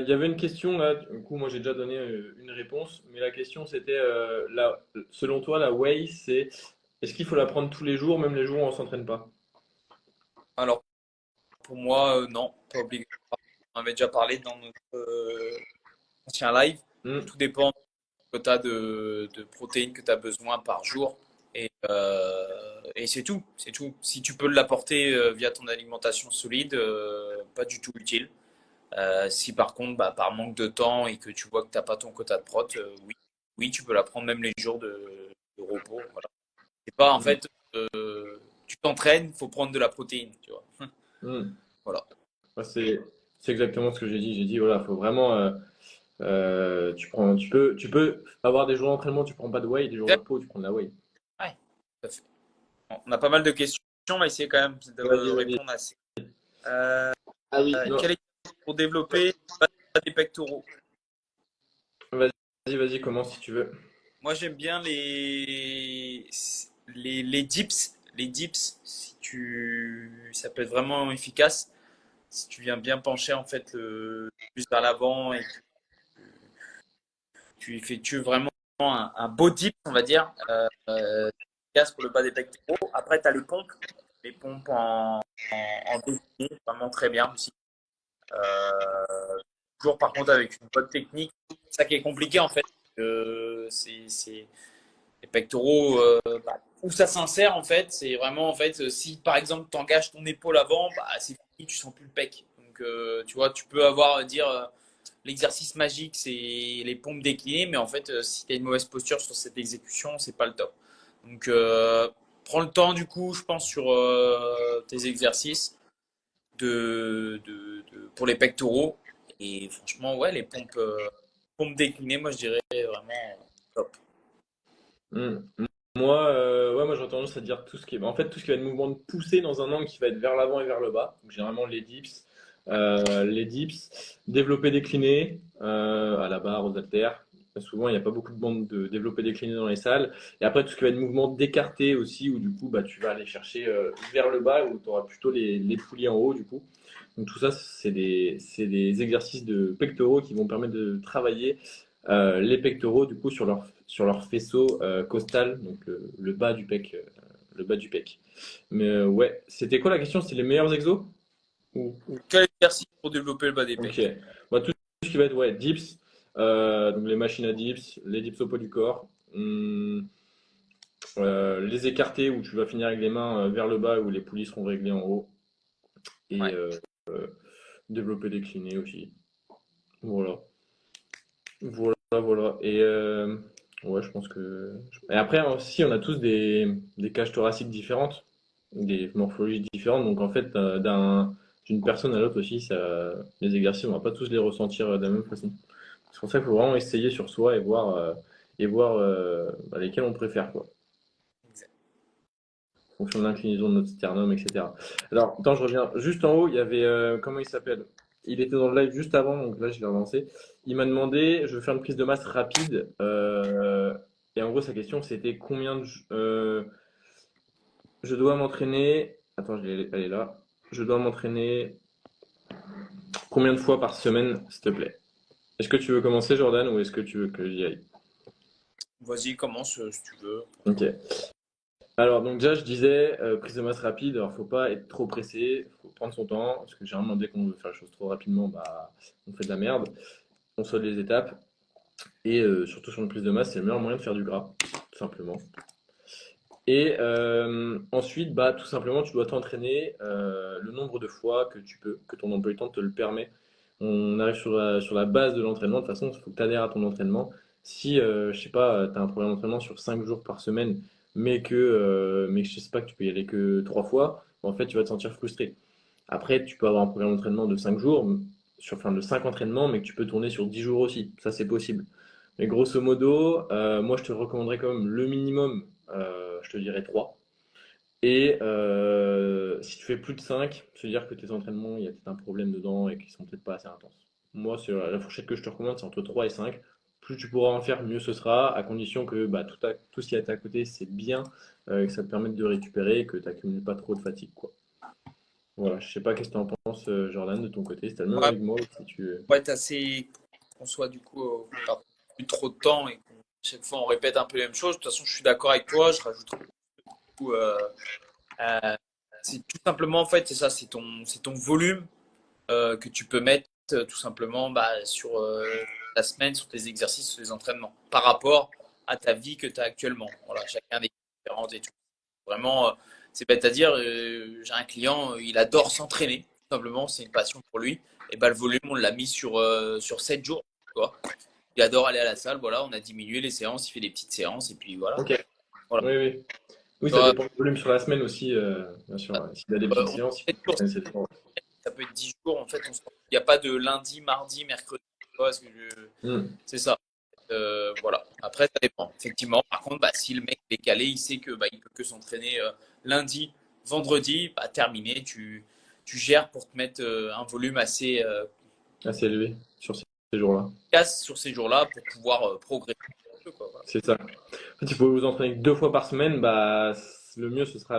Il y avait une question là, du coup moi j'ai déjà donné une réponse, mais la question c'était selon toi la whey c'est est-ce qu'il faut la prendre tous les jours, même les jours où on s'entraîne pas? Alors, pour moi, non, pas obligatoire. On avait déjà parlé dans notre ancien live. Hmm. Tout dépend du quota de protéines que tu as besoin par jour. Et c'est tout, c'est tout. Si tu peux l'apporter via ton alimentation solide, pas du tout utile. Si par contre, bah, par manque de temps et que tu vois que tu n'as pas ton quota de prot, oui, oui, tu peux la prendre même les jours de repos. Voilà. C'est pas en Hmm. fait, tu t'entraînes, il faut prendre de la protéine, tu vois. Hmm. Voilà. Moi, c'est exactement ce que j'ai dit. J'ai dit voilà, faut vraiment tu peux avoir des jours d'entraînement, tu prends pas de whey, et des jours de repos, tu prends de la whey. Ouais, tout à fait. Bon, on a pas mal de questions, on va essayer quand même Vas-y, de vas-y. répondre à ces. Euh, Ah oui, non. quel est pour développer des pectoraux? Vas-y, vas-y, commence si tu veux. Moi, j'aime bien les dips. Les dips, si tu, ça peut être vraiment efficace si tu viens bien pencher en fait plus vers l'avant et que tu effectues vraiment un beau dip, on va dire, efficace pour le bas des pectoraux. Après, tu as les pompes en défilé, vraiment très bien aussi. Toujours par contre avec une bonne technique. C'est ça qui est compliqué en fait. C'est les pectoraux, bah, où ça s'insère en fait, c'est vraiment en fait, si par exemple tu engages ton épaule avant, bah, c'est fini, tu sens plus le pec. Donc tu vois, tu peux avoir dire l'exercice magique, c'est les pompes déclinées, mais en fait, si tu as une mauvaise posture sur cette exécution, c'est pas le top. Donc prends le temps du coup, je pense, sur tes exercices pour les pectoraux. Et franchement, ouais, les pompes déclinées, moi je dirais vraiment top. Hmm. Moi, ouais, moi j'aurais tendance à dire tout ce qui est, en fait, tout ce qui va être mouvement de poussée dans un angle qui va être vers l'avant et vers le bas. Donc, généralement les dips, développer décliné à la barre, aux haltères. Souvent, il n'y a pas beaucoup de bandes de développer décliné dans les salles. Et après, tout ce qui va être mouvement d'écarté aussi, où du coup, bah, tu vas aller chercher vers le bas, où tu auras plutôt les poulies en haut, du coup. Donc tout ça, c'est des exercices de pectoraux qui vont permettre de travailler les pectoraux du coup sur leur faisceau costal, donc le bas du pec, le bas du pec. Mais ouais, c'était quoi la question? C'est les meilleurs exos? Ou- Quel exercice pour développer le bas des Ok. pecs? Bah, tout ce qui va être ouais, dips, donc les machines à dips, les dips au poids du corps, les écartés où tu vas finir avec les mains vers le bas où les poulies seront réglées en haut, et Ouais. développer décliné aussi. Voilà. Voilà, voilà. Et ouais, je pense que. Et après aussi, on a tous des cages thoraciques différentes, des morphologies différentes. Donc en fait, d'une personne à l'autre aussi, les exercices, on va pas tous les ressentir de la même façon. C'est pour ça qu'il faut vraiment essayer sur soi et voir bah, lesquels on préfère, quoi. Exact. En fonction de l'inclinaison de notre sternum, etc. Alors, attends, je reviens. Juste en haut, il y avait, comment il s'appelle? Il était dans le live juste avant, donc là, je l'ai relancé. Il m'a demandé, je veux faire une prise de masse rapide. Et en gros, sa question, c'était je dois m'entraîner. Attends, elle est là. Je dois m'entraîner combien de fois par semaine, s'il te plaît? Est-ce que tu veux commencer, Jordan, ou est-ce que tu veux que j'y aille? Vas-y, commence si tu veux. Ok. Alors, donc déjà, je disais, prise de masse rapide, alors faut pas être trop pressé, faut prendre son temps, parce que généralement, dès qu'on veut faire les choses trop rapidement, bah, on fait de la merde, on saute les étapes, et surtout sur une prise de masse, c'est le meilleur moyen de faire du gras, tout simplement. Et ensuite, bah, tout simplement, tu dois t'entraîner le nombre de fois que tu peux, que ton emploi du temps te le permet. On arrive sur la base de l'entraînement, de toute façon, il faut que tu adhères à ton entraînement. Si, je sais pas, tu as un programme d'entraînement sur 5 jours par semaine, mais que je sais pas que tu peux y aller que 3 fois, en fait, tu vas te sentir frustré. Après, tu peux avoir un programme d'entraînement de 5 jours, enfin de 5 entraînements, mais que tu peux tourner sur 10 jours aussi. Ça, c'est possible. Mais grosso modo, moi, je te recommanderais quand même le minimum, je te dirais 3. Et si tu fais plus de 5, c'est-à-dire que tes entraînements, il y a peut-être un problème dedans et qu'ils sont peut-être pas assez intenses. Moi, c'est la fourchette que je te recommande, c'est entre 3 et 5. Plus tu pourras en faire, mieux ce sera, à condition que bah, tout ce qui est à côté, c'est bien, que ça te permette de récupérer et que tu n'accumules pas trop de fatigue, quoi. Voilà, je sais pas qu'est-ce que tu en penses, Jordan, de ton côté. C'est le même Ouais, avec moi, si tu... pour être assez, qu'on soit du coup, qu'on perde plus trop de temps et qu'on chaque fois on répète un peu les mêmes choses. De toute façon, je suis d'accord avec toi. Je rajouterai du coup, euh, c'est tout simplement en fait, c'est ça, c'est ton volume que tu peux mettre tout simplement sur la semaine, sur tes exercices, sur tes entraînements, par rapport à ta vie que tu as actuellement. Voilà, chacun des différentes et tout. Vraiment, c'est bête à dire. J'ai un client, il adore s'entraîner, tout simplement, c'est une passion pour lui. Et bah, le volume, on l'a mis sur 7 jours. Tu vois. Il adore aller à la salle, voilà, on a diminué les séances, il fait des petites séances, et puis voilà. Ok, Voilà. oui, oui. Oui, Tu ça vois, dépend du volume sur la semaine aussi, bien sûr. Ouais. S'il a des petites on séances, il fait faut 7 jours, s'entraîner 7 jours. ça peut être 10 jours, en fait, il n'y a pas de lundi, mardi, mercredi. Tu vois, Hmm. c'est ça. Voilà. Après, ça dépend. Effectivement, par contre, si le mec est calé, il sait que il peut que s'entraîner lundi, vendredi, terminé. Tu gères pour te mettre un volume assez Assez élevé sur ces jours-là. casse sur ces jours-là pour pouvoir progresser un peu, quoi. Voilà. C'est ça. En fait, si vous pouvez vous entraîner que 2 fois par semaine, bah, le mieux, ce sera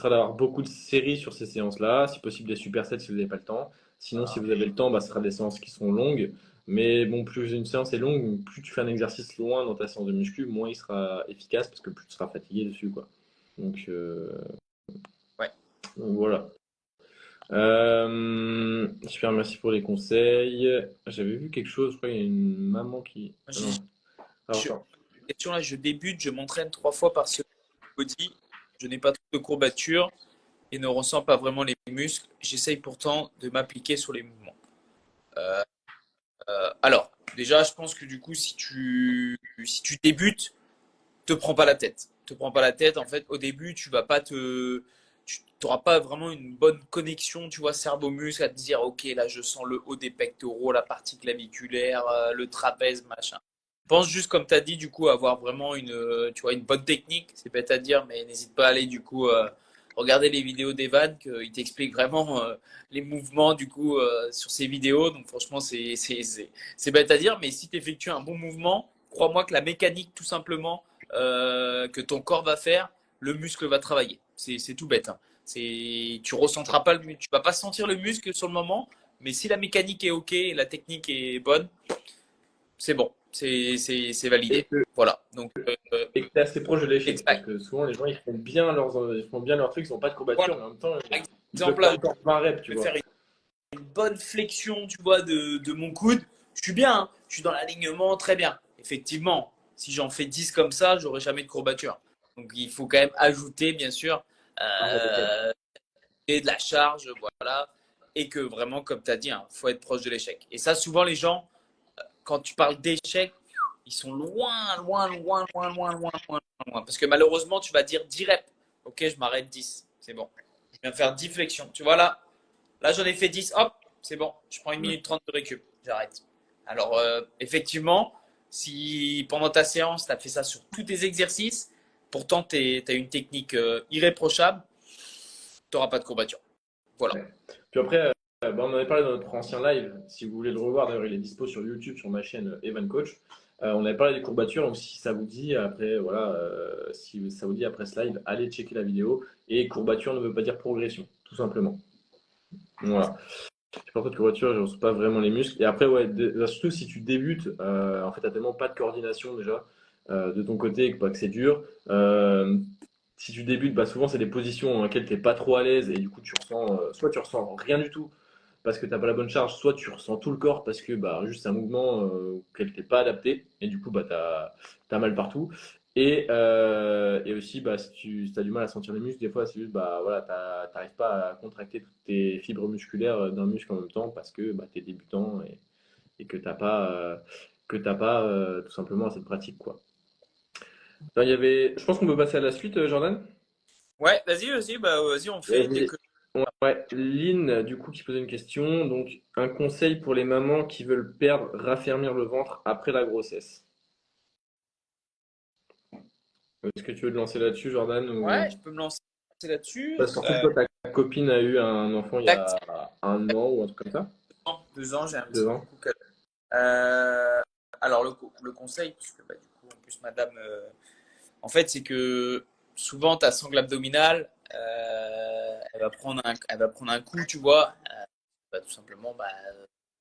d'avoir beaucoup de séries sur ces séances-là. Si possible, des supersets si vous n'avez pas le temps. Sinon, si vous avez le temps, bah, ce sera des séances qui seront longues. Mais bon, plus une séance est longue, plus tu fais un exercice loin dans ta séance de muscu, moins il sera efficace parce que plus tu seras fatigué dessus, quoi. Donc, Ouais. donc voilà. Super, merci pour les conseils. J'avais vu quelque chose, je crois qu'il y a une maman qui... Moi, Ah non. Alors, je- attends. question là, je débute, je m'entraîne 3 fois par semaine. Body. Je n'ai pas trop de courbatures et ne ressens pas vraiment les muscles. J'essaye pourtant de m'appliquer sur les mouvements. Alors, déjà, je pense que du coup, si tu débutes, te prends pas la tête. Te prends pas la tête. En fait, au début, tu n'auras pas vraiment une bonne connexion, tu vois, cerveau-muscle, à te dire, ok, là, je sens le haut des pectoraux, la partie claviculaire, le trapèze, machin. Pense juste, comme tu as dit, du coup, à avoir vraiment tu vois, une bonne technique. C'est bête à dire, mais n'hésite pas à aller, du coup, regarder les vidéos d'Evan, qu'il t'explique vraiment les mouvements, du coup, sur ses vidéos. Donc, franchement, c'est bête à dire, mais si tu effectues un bon mouvement, crois-moi que la mécanique, tout simplement, que ton corps va faire, le muscle va travailler. C'est tout bête. Hein. Tu ressentiras pas tu vas pas sentir le muscle sur le moment, mais si la mécanique est ok, et la technique est bonne, c'est bon, c'est Et validé. que Voilà. Donc et que tu es assez proche de l'échec. Parce exact. que souvent, les gens, ils font bien leur truc, ils n'ont pas de Voilà. courbature, mais en même temps, Par ils peuvent exemple faire là, encore 20 reps, tu je vais vois. faire une bonne flexion, tu vois, de mon coude. Je suis bien, hein. Je suis dans l'alignement, très bien. Effectivement, si j'en fais 10 comme ça, j'aurai jamais de courbature. Donc il faut quand même ajouter, bien sûr, Marge adéquate. euh, et de la charge, voilà. Et que vraiment, comme tu as dit, il faut être proche de l'échec. Et ça, souvent, les gens, quand tu parles d'échec, ils sont loin, loin, loin, loin, loin, loin, loin, loin. Parce que malheureusement, tu vas dire 10 reps. Ok, je m'arrête 10. C'est bon. Je viens faire 10 flexions. Tu vois là j'en ai fait 10. Hop, c'est bon. Je prends 1 minute 30 de récup. J'arrête. Alors, effectivement, si pendant ta séance, tu as fait ça sur tous tes exercices, pourtant tu as une technique irréprochable, tu n'auras pas de courbature. Voilà. Ouais. Puis après, bah, on en avait parlé dans notre ancien live. Si vous voulez le revoir, d'ailleurs, il est dispo sur YouTube, sur ma chaîne Evan Coach. On avait parlé des courbatures, donc si ça vous dit après, voilà, si ça vous dit après ce live, allez checker la vidéo. Et courbature ne veut pas dire progression, tout simplement. Voilà. Je pas de courbature, je ne ressens pas vraiment les muscles. Et après, ouais, surtout si tu débutes, en fait, tu n'as tellement pas de coordination déjà de ton côté que c'est dur. Si tu débutes, bah, souvent c'est des positions dans lesquelles tu n'es pas trop à l'aise et du coup tu ressens, soit tu ressens rien du tout parce que tu n'as pas la bonne charge, soit tu ressens tout le corps parce que bah, juste c'est un mouvement auquel tu n'es pas adapté et du coup bah, tu as mal partout. Et aussi, bah, si tu as du mal à sentir les muscles, des fois c'est juste bah, voilà, tu n'arrives pas à contracter toutes tes fibres musculaires d'un muscle en même temps parce que bah, tu es débutant et que tu n'as pas, tout simplement cette pratique, quoi. Enfin, je pense qu'on peut passer à la suite, Jordan. Ouais, vas-y, vas-y, on Il y fait dès avait que. ouais, Lynn, du coup, qui posait une question. Donc, un conseil pour les mamans qui veulent perdre, raffermir le ventre après la grossesse. Est-ce que tu veux te lancer là-dessus, Jordan, ou... Ouais, je peux me lancer là-dessus. Parce qu'en fait, toi, ta copine a eu un enfant il y Exact. a un an ou un truc comme ça? 2 ans, j'ai un petit 2 ans? coup. Euh, alors, le conseil, puisque du coup, en plus, madame, en fait, c'est que souvent, tu as sangle abdominale. elle va prendre un coup, tu vois. Bah, tout simplement, bah,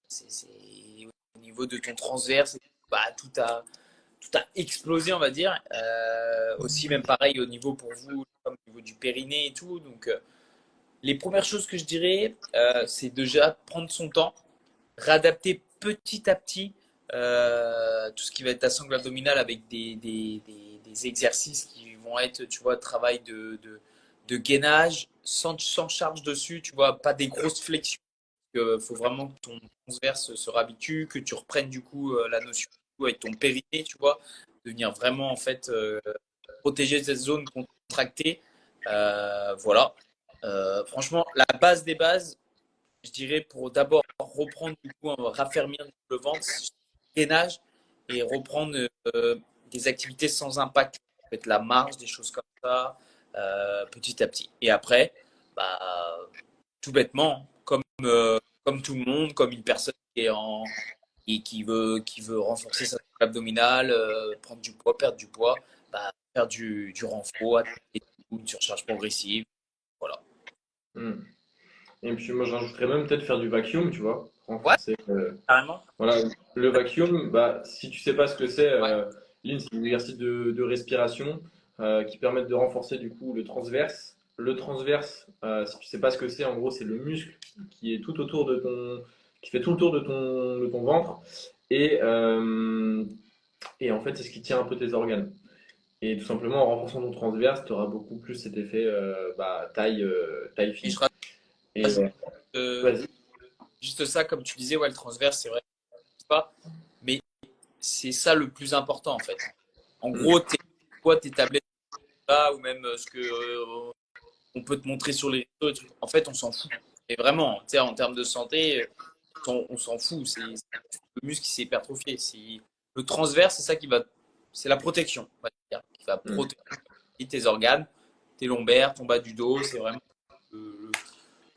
c'est au niveau de ton transverse, bah, tout a explosé, on va dire. Aussi, même pareil au niveau pour vous, au niveau du périnée et tout. Donc, les premières choses que je dirais, c'est déjà prendre son temps, réadapter petit à petit tout ce qui va être ta sangle abdominale avec des exercices qui vont être, tu vois, travail de gainage sans charge dessus, tu vois, pas des grosses flexions. Il faut vraiment que ton transverse se réhabitue, que tu reprennes du coup la notion avec ton périnée, tu vois, de venir vraiment en fait protéger cette zone contractée. Voilà. Franchement, la base des bases, je dirais pour d'abord reprendre du coup, raffermir le ventre, gainage et reprendre des activités sans impact, peut-être la marche, des choses comme ça, petit à petit. Et après, bah, tout bêtement, comme tout le monde, comme une personne qui est et qui veut renforcer sa sangle abdominale, prendre du poids, perdre du poids, bah, faire du renfort, une surcharge progressive. Voilà. Hmm. Et puis moi, je rajouterais même peut-être faire du vacuum, tu vois, Ouais, renforcer. carrément. Voilà, le vacuum, bah, si tu sais pas ce que c'est, Ouais. Lynn, c'est un exercice de respiration qui permettent de renforcer du coup le transverse. Le transverse, si tu sais pas ce que c'est, en gros, c'est le muscle qui est tout autour de qui fait tout le tour de ton ventre et en fait, c'est ce qui tient un peu tes organes. Et tout simplement, en renforçant ton transverse, tu auras beaucoup plus cet effet taille Et je fine. Et rajoute euh, vas-y. juste ça, comme tu disais, ouais, le transverse, c'est vrai, pas. Mais c'est ça le plus important, en fait. En Mm. gros, toi, tes tablettes là, ou même ce que on peut te montrer sur les réseaux, et tout, en fait, on s'en fout. Et vraiment, tu sais, en termes de santé, on s'en fout. C'est le muscle qui s'est hypertrophié. Le transverse, c'est ça qui va, c'est la protection, on va dire, qui va Mm. protéger tes organes, tes lombaires, ton bas du dos. C'est vraiment le,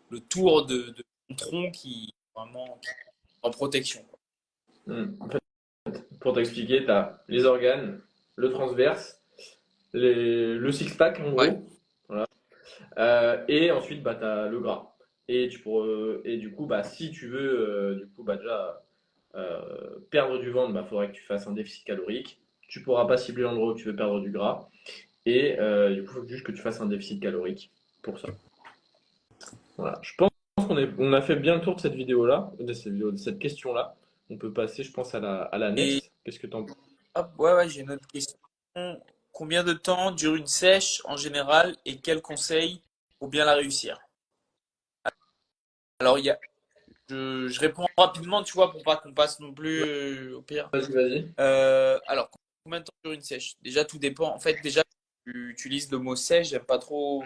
le tour de ton tronc qui vraiment qui est en protection, quoi. Mm. Pour t'expliquer, tu as les organes, le transverse, le six-pack en Ouais. gros, voilà. Et ensuite bah, tu as le gras. Et du coup, bah, si tu veux du coup, bah, déjà perdre du ventre, il faudrait que tu fasses un déficit calorique. Tu pourras pas cibler l'endroit où tu veux perdre du gras. Et du coup, il faut juste que tu fasses un déficit calorique pour ça. Voilà. Je pense on a fait bien le tour de cette vidéo-là, de cette question-là. On peut passer, je pense, à la Et next. Qu'est-ce que tu en penses? hop, ouais, ouais, j'ai une autre question. Combien de temps dure une sèche en général et quels conseils pour bien la réussir? Alors, je réponds rapidement, tu vois, pour pas qu'on passe non plus au pire. Vas-y, vas-y. Alors, combien de temps dure une sèche? Déjà, tout dépend. En fait, déjà, tu utilises le mot sèche. J'aime pas trop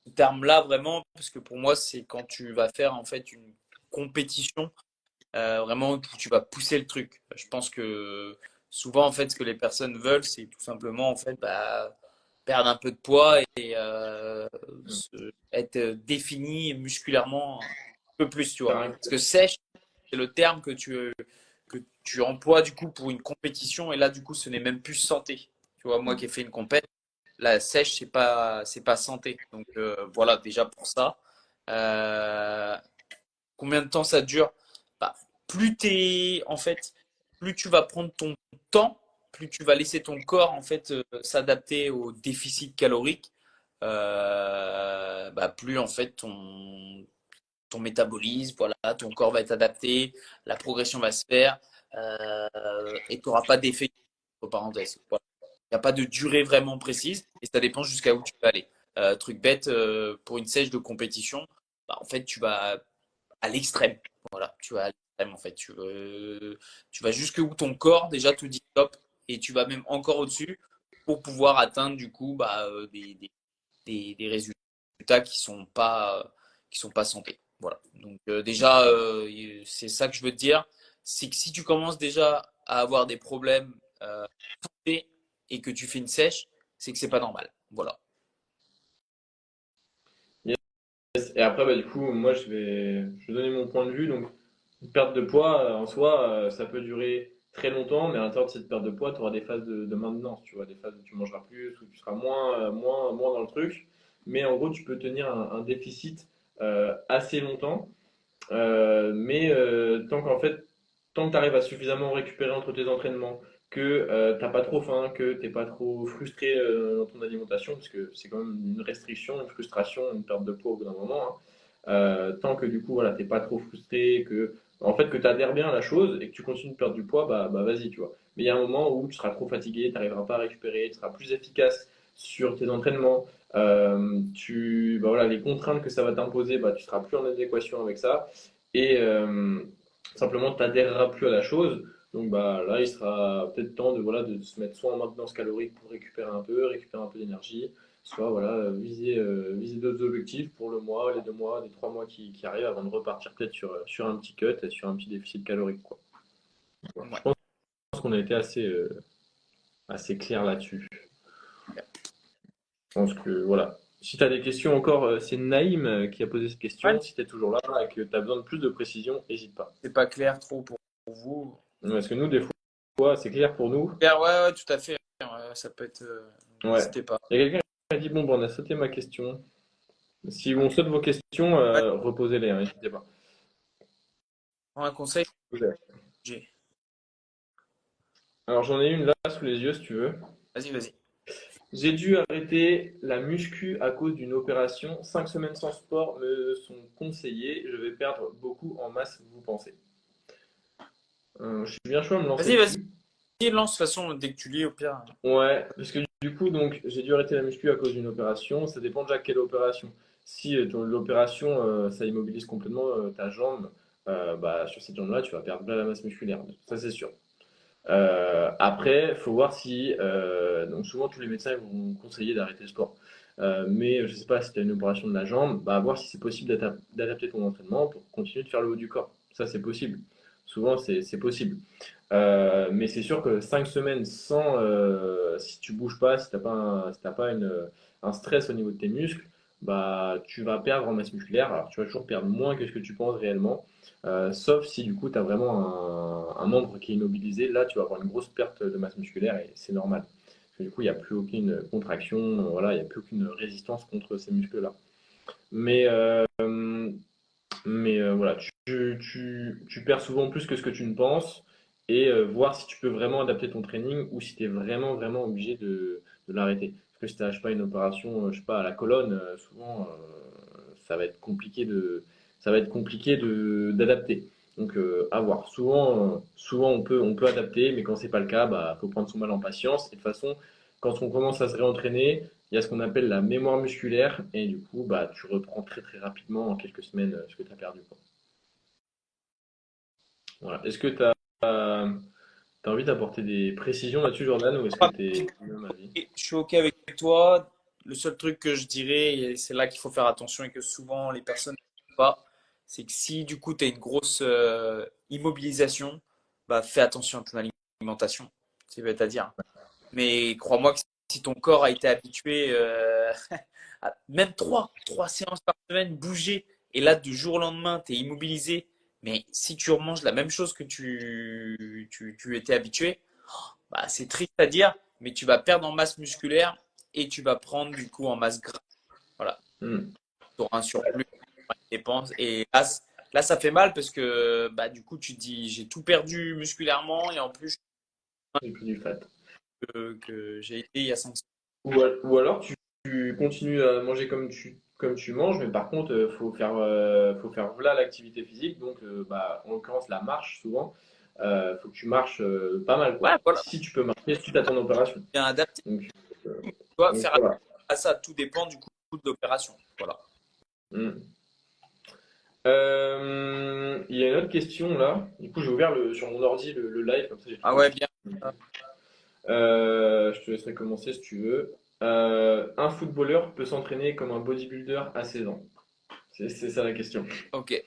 ce terme-là vraiment, parce que pour moi, c'est quand tu vas faire en fait une compétition, vraiment où tu vas pousser le truc. Je pense que souvent, en fait, ce que les personnes veulent, c'est tout simplement en fait bah, perdre un peu de poids et être défini musculairement un peu plus, tu vois. Faire un Parce que sèche, c'est le terme que tu emploies du coup pour une compétition et là, du coup, ce n'est même plus santé. Tu vois, moi qui ai fait une compète, la sèche, c'est pas santé. Donc voilà, déjà pour ça. Euh, Combien de temps ça dure? Bah, en fait, plus tu vas prendre ton temps, plus tu vas laisser ton corps en fait s'adapter au déficit calorique, bah, plus en fait ton métabolisme, voilà, ton corps va être adapté, la progression va se faire et tu n'auras pas d'effet entre parenthèses. Voilà. Il n'y a pas de durée vraiment précise et ça dépend jusqu'à où tu vas aller. Truc bête, pour une sèche de compétition, bah, en fait, tu vas à l'extrême. Voilà, tu vas à l'extrême en fait. Tu vas jusqu'où ton corps déjà te dit stop et tu vas même encore au-dessus pour pouvoir atteindre du coup bah, des résultats qui sont pas santé. Voilà. Donc déjà, c'est ça que je veux te dire, c'est que si tu commences déjà à avoir des problèmes et que tu fais une sèche, c'est que c'est pas normal. Voilà. Yes. Et après, bah, du coup, moi, je vais donner mon point de vue. Donc, une perte de poids, en soi, ça peut durer très longtemps, mais à l'intérieur de cette perte de poids, tu auras des phases de maintenance, tu vois, des phases où tu mangeras plus, où tu seras moins dans le truc. mais en gros, tu peux tenir un déficit assez longtemps. Mais tant qu'en fait, tant que tu arrives à suffisamment récupérer entre tes entraînements, que t'as pas trop faim, que t'es pas trop frustré dans ton alimentation, parce que c'est quand même une restriction, une frustration, une perte de poids au bout d'un moment, hein. Tant que du coup voilà, t'es pas trop frustré, que en fait que tu adhères bien à la chose et que tu continues de perdre du poids, bah vas-y, tu vois. Mais il y a un moment où tu seras trop fatigué, tu n'arriveras pas à récupérer, tu seras plus efficace sur tes entraînements. Bah voilà, les contraintes que ça va t'imposer, bah, tu seras plus en adéquation avec ça et simplement tu n'adhéreras plus à la chose. Donc bah là, il sera peut-être temps de voilà de se mettre soit en maintenance calorique pour récupérer un peu d'énergie, soit voilà viser d'autres objectifs pour le mois, les 2 mois, les 3 mois qui arrivent avant de repartir peut-être sur un petit cut et sur un petit déficit calorique quoi. Voilà. Je Ouais. pense qu'on a été assez clair là-dessus. Je pense que voilà. Si tu as des questions encore, c'est Naïm qui a posé cette Ouais, question. Si tu es toujours là et que tu as besoin de plus de précision, n'hésite pas. c'est pas clair trop pour vous. Parce que nous, des fois, c'est clair pour nous. Clair, ouais, ouais, tout à fait. Ça peut être. Ouais. N'hésitez pas. Il y a quelqu'un qui a dit, bon, on a sauté ma question. Si on saute vos questions, Ouais, reposez-les, hein, n'hésitez pas. prends un conseil. Ok. J'ai. Alors j'en ai une là sous les yeux si tu veux. Vas-y, vas-y. J'ai dû arrêter la muscu à cause d'une opération. 5 semaines sans sport me sont conseillées. Je vais perdre beaucoup en masse, vous pensez? Je suis bien chaud à me lancer Vas-y, vas-y. dessus. Lance de toute façon dès que tu lis au pire. Ouais, parce que du coup, donc, j'ai dû arrêter la muscu à cause d'une opération. Ça dépend déjà quelle opération. Si l'opération, ça immobilise complètement ta jambe, bah, sur cette jambe-là, tu vas perdre de la masse musculaire. Ça, c'est sûr. Après, faut voir si. Donc, souvent, tous les médecins vont conseiller d'arrêter le sport. Mais je sais pas si tu as une opération de la jambe, bah, voir si c'est possible d'adapter ton entraînement pour continuer de faire le haut du corps. Ça, c'est possible. Souvent, c'est possible. Mais c'est sûr que 5 semaines sans, si tu bouges pas, si t'as pas, si t'as pas un stress au niveau de tes muscles, bah tu vas perdre en masse musculaire. Alors tu vas toujours perdre moins que ce que tu penses réellement, sauf si du coup tu as vraiment un membre qui est immobilisé. Là, tu vas avoir une grosse perte de masse musculaire et c'est normal. Parce que du coup, il n'y a plus aucune contraction, voilà, il n'y a plus aucune résistance contre ces muscles-là. Mais, voilà, tu perds souvent plus que ce que tu ne penses et voir si tu peux vraiment adapter ton training ou si tu es vraiment, vraiment obligé de l'arrêter. Parce que si tu n'as pas une opération, je sais pas, à la colonne, souvent ça va être compliqué d'adapter. Donc à voir. Souvent on peut adapter, mais quand c'est pas le cas, bah faut prendre son mal en patience. Et de toute façon, quand on commence à se réentraîner, il y a ce qu'on appelle la mémoire musculaire et du coup, bah, tu reprends très très rapidement en quelques semaines ce que tu as perdu, quoi. Voilà. Est-ce que tu as envie d'apporter des précisions là-dessus, Jordan, ou est-ce que tu es du même avis? Je suis OK avec toi. Le seul truc que je dirais, et c'est là qu'il faut faire attention et que souvent les personnes ne font pas, c'est que si du coup tu as une grosse immobilisation, bah, fais attention à ton alimentation. C'est bête à dire. Mais crois-moi que si ton corps a été habitué à même trois séances par semaine, bouger, et là du jour au lendemain, tu es immobilisé, mais si tu remanges la même chose que tu étais habitué, bah, c'est triste à dire, mais tu vas perdre en masse musculaire et tu vas prendre du coup en masse grasse. Voilà, Hmm. tu auras un surplus, des dépenses. Et là, ça fait mal parce que bah, du coup, tu te dis, j'ai tout perdu musculairement et en plus J'ai plus du fat. que j'ai été il y a 5 semaines. Ou alors tu continues à manger comme tu manges, mais par contre, faut faire voilà l'activité physique. Donc, bah, en l'occurrence, la marche, souvent, faut que tu marches pas mal, Ouais, quoi. voilà, Si tu peux marcher suite à ton opération. bien adapté. Donc, euh, Tu dois donc faire attention voilà. à ça, tout dépend du coup de l'opération. Voilà. Hmm. Il y a une autre question là. Du coup, j'ai ouvert sur mon ordi le live, comme ça j'ai Ah toutes les ouais, questions. bien. Je te laisserai commencer si tu veux. Un footballeur peut s'entraîner comme un bodybuilder à 16 ans. C'est ça la question. Ok.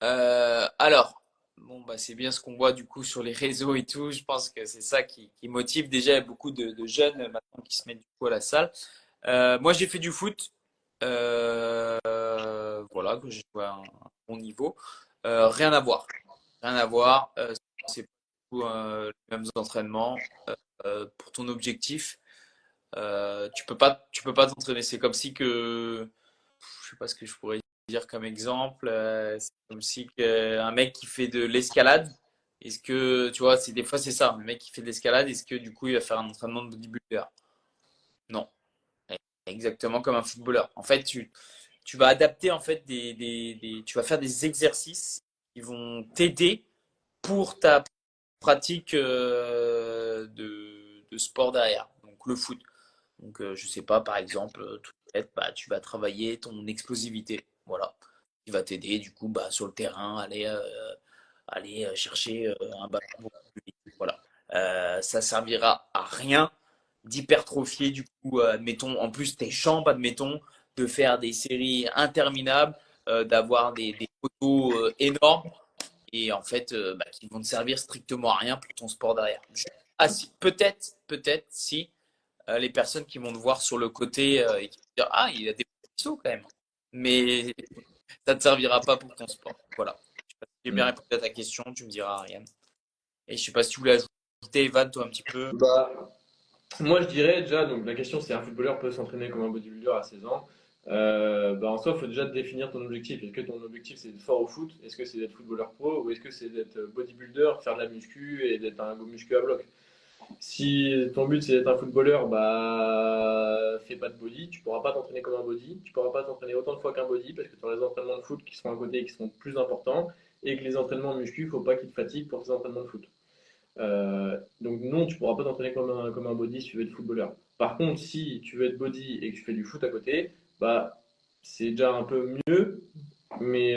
Alors, bon, bah, c'est bien ce qu'on voit du coup sur les réseaux et tout. Je pense que c'est ça qui motive déjà. Il y a beaucoup de jeunes maintenant qui se mettent du coup à la salle. Moi, j'ai fait du foot. Voilà, que j'ai joué à un bon niveau. Rien à voir. Rien à voir. C'est pas du tout, les mêmes entraînements pour ton objectif. Tu peux pas t'entraîner. C'est comme si que, je sais pas ce que je pourrais dire comme exemple. C'est comme si un mec qui fait de l'escalade, est-ce que, tu vois, c'est des fois c'est ça. Le mec qui fait de l'escalade, est-ce que du coup il va faire un entraînement de bodybuilder? Non. Exactement comme un footballeur. En fait, tu vas adapter en fait tu vas faire des exercices qui vont t'aider pour ta pratique de sport derrière. Donc le foot. Donc je sais pas, par exemple, tout bête, bah, tu vas travailler ton explosivité. Voilà. Qui va t'aider du coup bah, sur le terrain, aller chercher un ballon beaucoup plus vite. Voilà. Ça servira à rien d'hypertrophier du coup, admettons, en plus tes jambes, admettons, de faire des séries interminables, d'avoir des photos énormes et en fait, bah, qui vont te servir strictement à rien pour ton sport derrière. Ah si, peut-être si les personnes qui vont te voir sur le côté et qui vont te dire ah il a des petits sauts quand même, mais ça ne te servira pas pour ton sport. Voilà. Je sais pas si j'ai bien Mm. répondu à ta question, tu me diras Ariane. Et je sais pas si tu voulais ajouter Evan toi un petit peu. Bah, moi, je dirais déjà, donc la question c'est un footballeur peut s'entraîner comme un bodybuilder à 16 ans. Bah, en soi, il faut déjà définir ton objectif. Est-ce que ton objectif c'est d'être fort au foot? Est-ce que c'est d'être footballeur pro? Ou est-ce que c'est d'être bodybuilder, faire de la muscu et d'être un muscu à bloc? Si ton but c'est d'être un footballeur, bah fais pas de body, tu pourras pas t'entraîner comme un body, tu pourras pas t'entraîner autant de fois qu'un body parce que tu auras les entraînements de foot qui seront à côté et qui seront plus importants et que les entraînements de muscu, faut pas qu'ils te fatiguent pour tes entraînements de foot. Donc non, tu pourras pas t'entraîner comme un body si tu veux être footballeur. Par contre, si tu veux être body et que tu fais du foot à côté, bah c'est déjà un peu mieux, mais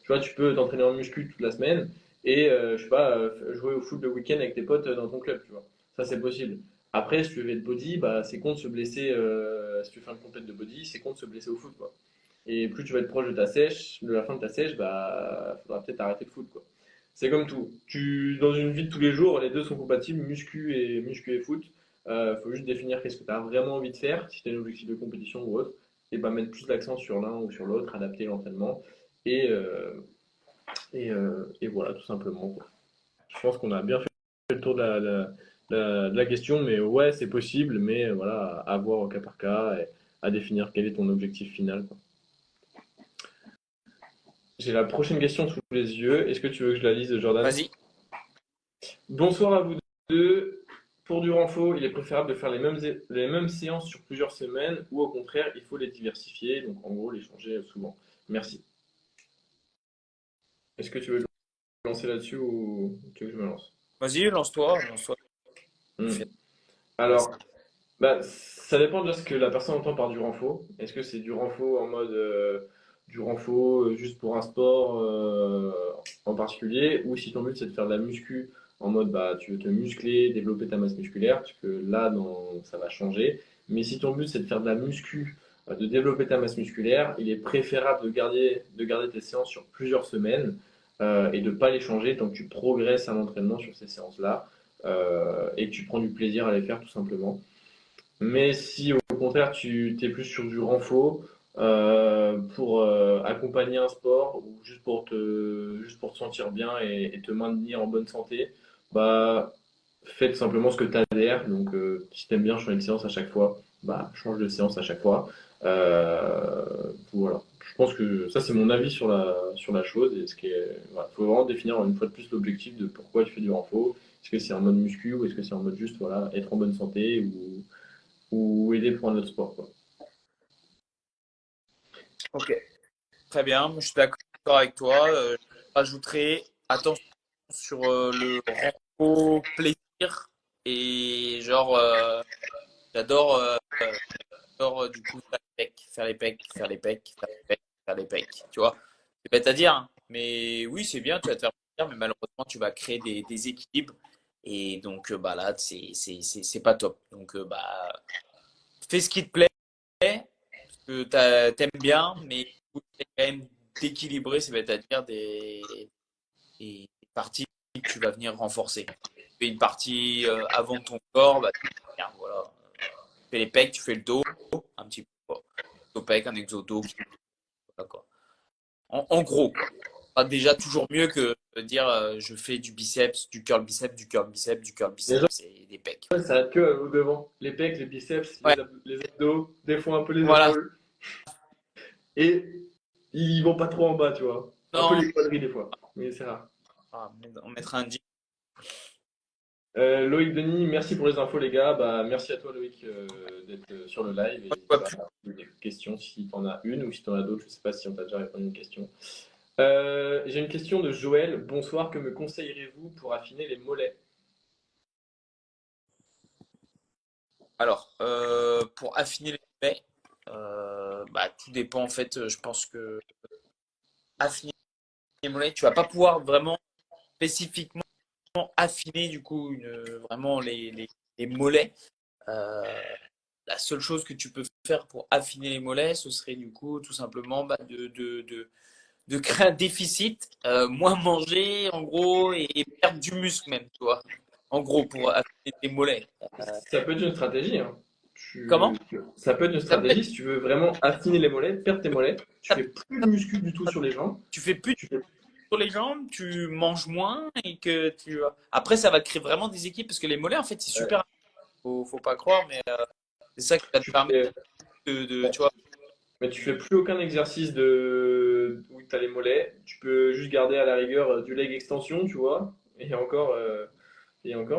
tu vois, tu peux t'entraîner en muscu toute la semaine et je sais pas, jouer au foot le week-end avec tes potes dans ton club, tu vois. Ça c'est possible. Après, si tu veux être body, bah c'est con de se blesser. Si tu fais une compète de body, c'est con de se blesser au foot, quoi. Et plus tu vas être proche de ta sèche, de la fin de ta sèche, bah faudra peut-être arrêter le foot, quoi. C'est comme tout. Dans une vie de tous les jours, les deux sont compatibles, muscu et foot. Faut juste définir qu'est-ce que tu as vraiment envie de faire, si tu as un objectif de compétition ou autre, et bah mettre plus l'accent sur l'un ou sur l'autre, adapter l'entraînement, et, euh, et voilà, tout simplement, quoi. Je pense qu'on a bien fait le tour de la question, mais ouais, c'est possible, mais voilà, à voir au cas par cas, et à définir quel est ton objectif final, quoi. J'ai la prochaine question sous les yeux. Est-ce que tu veux que je la lise, Jordan? Vas-y. Bonsoir à vous deux. Pour du renfort, il est préférable de faire les mêmes séances sur plusieurs semaines ou au contraire, il faut les diversifier, donc en gros, les changer souvent. Merci. Est-ce que tu veux te lancer là-dessus ou tu veux que je me lance? Vas-y, lance-toi, lance-toi. Hmm. Fais- Alors, bah, ça dépend de ce que la personne entend par du renfort. Est-ce que c'est du renfort en mode du renfort juste pour un sport en particulier ou si ton but c'est de faire de la muscu en mode bah tu veux te muscler, développer ta masse musculaire, parce que là ça va changer. Mais si ton but c'est de faire de la muscu, de développer ta masse musculaire, il est préférable de garder tes séances sur plusieurs semaines et de ne pas les changer tant que tu progresses à l'entraînement sur ces séances-là et que tu prends du plaisir à les faire tout simplement. Mais si au contraire tu t'es plus sur du renfort pour accompagner un sport ou juste pour te sentir bien et te maintenir en bonne santé, bah fais tout simplement ce que tu adhères. Donc si t'aimes bien changer de séance à chaque fois, bah change de séance à chaque fois. Voilà. Je pense que ça c'est mon avis sur la chose et ce qui est, voilà, faut vraiment définir une fois de plus l'objectif de pourquoi tu fais du renfort. Est-ce que c'est en mode muscu ou est-ce que c'est en mode juste voilà être en bonne santé ou aider pour un autre sport, quoi. Ok, très bien. Je suis d'accord avec toi. Je rajouterai attention sur le renfort plaisir et genre j'adore du coup faire les pecs, faire les pecs, faire les pecs, faire les pecs, faire les pecs. Tu vois, c'est bête à dire, hein, mais oui c'est bien, tu vas te faire plaisir, mais malheureusement tu vas créer des déséquilibres et donc bah là c'est pas top. Donc bah fais ce qui te plaît, que t'aimes bien, mais c'est quand même d'équilibrer, c'est-à-dire des parties que tu vas venir renforcer. Tu fais une partie avant de ton corps, bah, bien, voilà. Tu fais les pecs, tu fais le dos, un petit peu. Quoi. Exo pec, un exo dos, voilà, quoi. En gros, quoi. sera déjà toujours mieux que de dire je fais du biceps, du curl biceps, du curl biceps, du curl Les gens, biceps et des pecs. ça s'arrête que au devant. Les pecs, les biceps, Ouais, les abdos, des fois un peu les voilà. épaules. Et ils vont pas trop en bas, tu vois. Un peu Non, les quadris des fois. Mais c'est rare. on mettra un jean. Loïc Denis, merci pour les infos, les gars. Bah, merci à toi, Loïc, d'être sur le live. Et Je n'hésite vois pas à plus. poser des questions si tu en as une ou si tu en as d'autres. Je sais pas si on t'a déjà répondu à une question. J'ai une question de Joël. Bonsoir, que me conseillerez-vous pour affiner les mollets? Alors, pour affiner les mollets, bah, tout dépend en fait. Je pense que affiner les mollets, tu vas pas pouvoir vraiment spécifiquement affiner du coup vraiment les mollets. Euh, la seule chose que tu peux faire pour affiner les mollets, ce serait du coup tout simplement bah, de créer un déficit, moins manger en gros et perdre du muscle même, tu vois. En gros, pour affiner tes mollets. Ça peut être une stratégie, hein. Comment? Ça peut être une Ça peut être, stratégie si tu veux vraiment affiner les mollets, perdre tes mollets. Tu ça- fais plus de muscu du tout sur les jambes. tu fais plus Tu fais... sur les jambes, tu manges moins et que tu. Après, ça va te créer vraiment des équipes parce que les mollets, en fait, c'est ouais, super. Faut pas croire, mais c'est ça qui va te tu permettre fais- tu vois. Mais tu fais plus aucun exercice de où tu as les mollets. Tu peux juste garder à la rigueur du leg extension, tu vois. Et encore,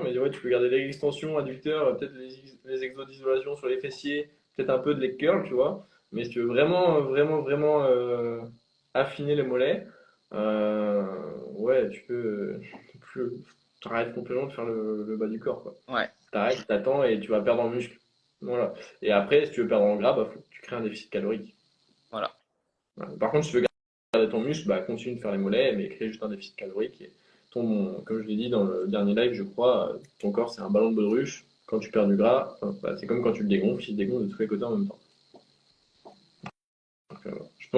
mais ouais, tu peux garder leg extension, adducteur, peut-être les exos d'isolation sur les fessiers, peut-être un peu de leg curl, tu vois. Mais si tu veux vraiment, vraiment, vraiment affiner les mollets, euh, ouais, t'arrêtes complètement de faire le bas du corps, quoi. Ouais, T'arrêtes, t'attends et tu vas perdre en muscle. Voilà. Et après, si tu veux perdre en gras, bah, faut que tu crées un déficit calorique. voilà. Voilà. Par contre, si tu veux garder ton muscle, bah, continue de faire les mollets, mais crée juste un déficit calorique. Et comme je l'ai dit dans le dernier live, je crois, ton corps c'est un ballon de baudruche. Quand tu perds du gras, bah, c'est comme quand tu le dégonfles, il se dégonfle de tous les côtés en même temps. Donc, voilà. Je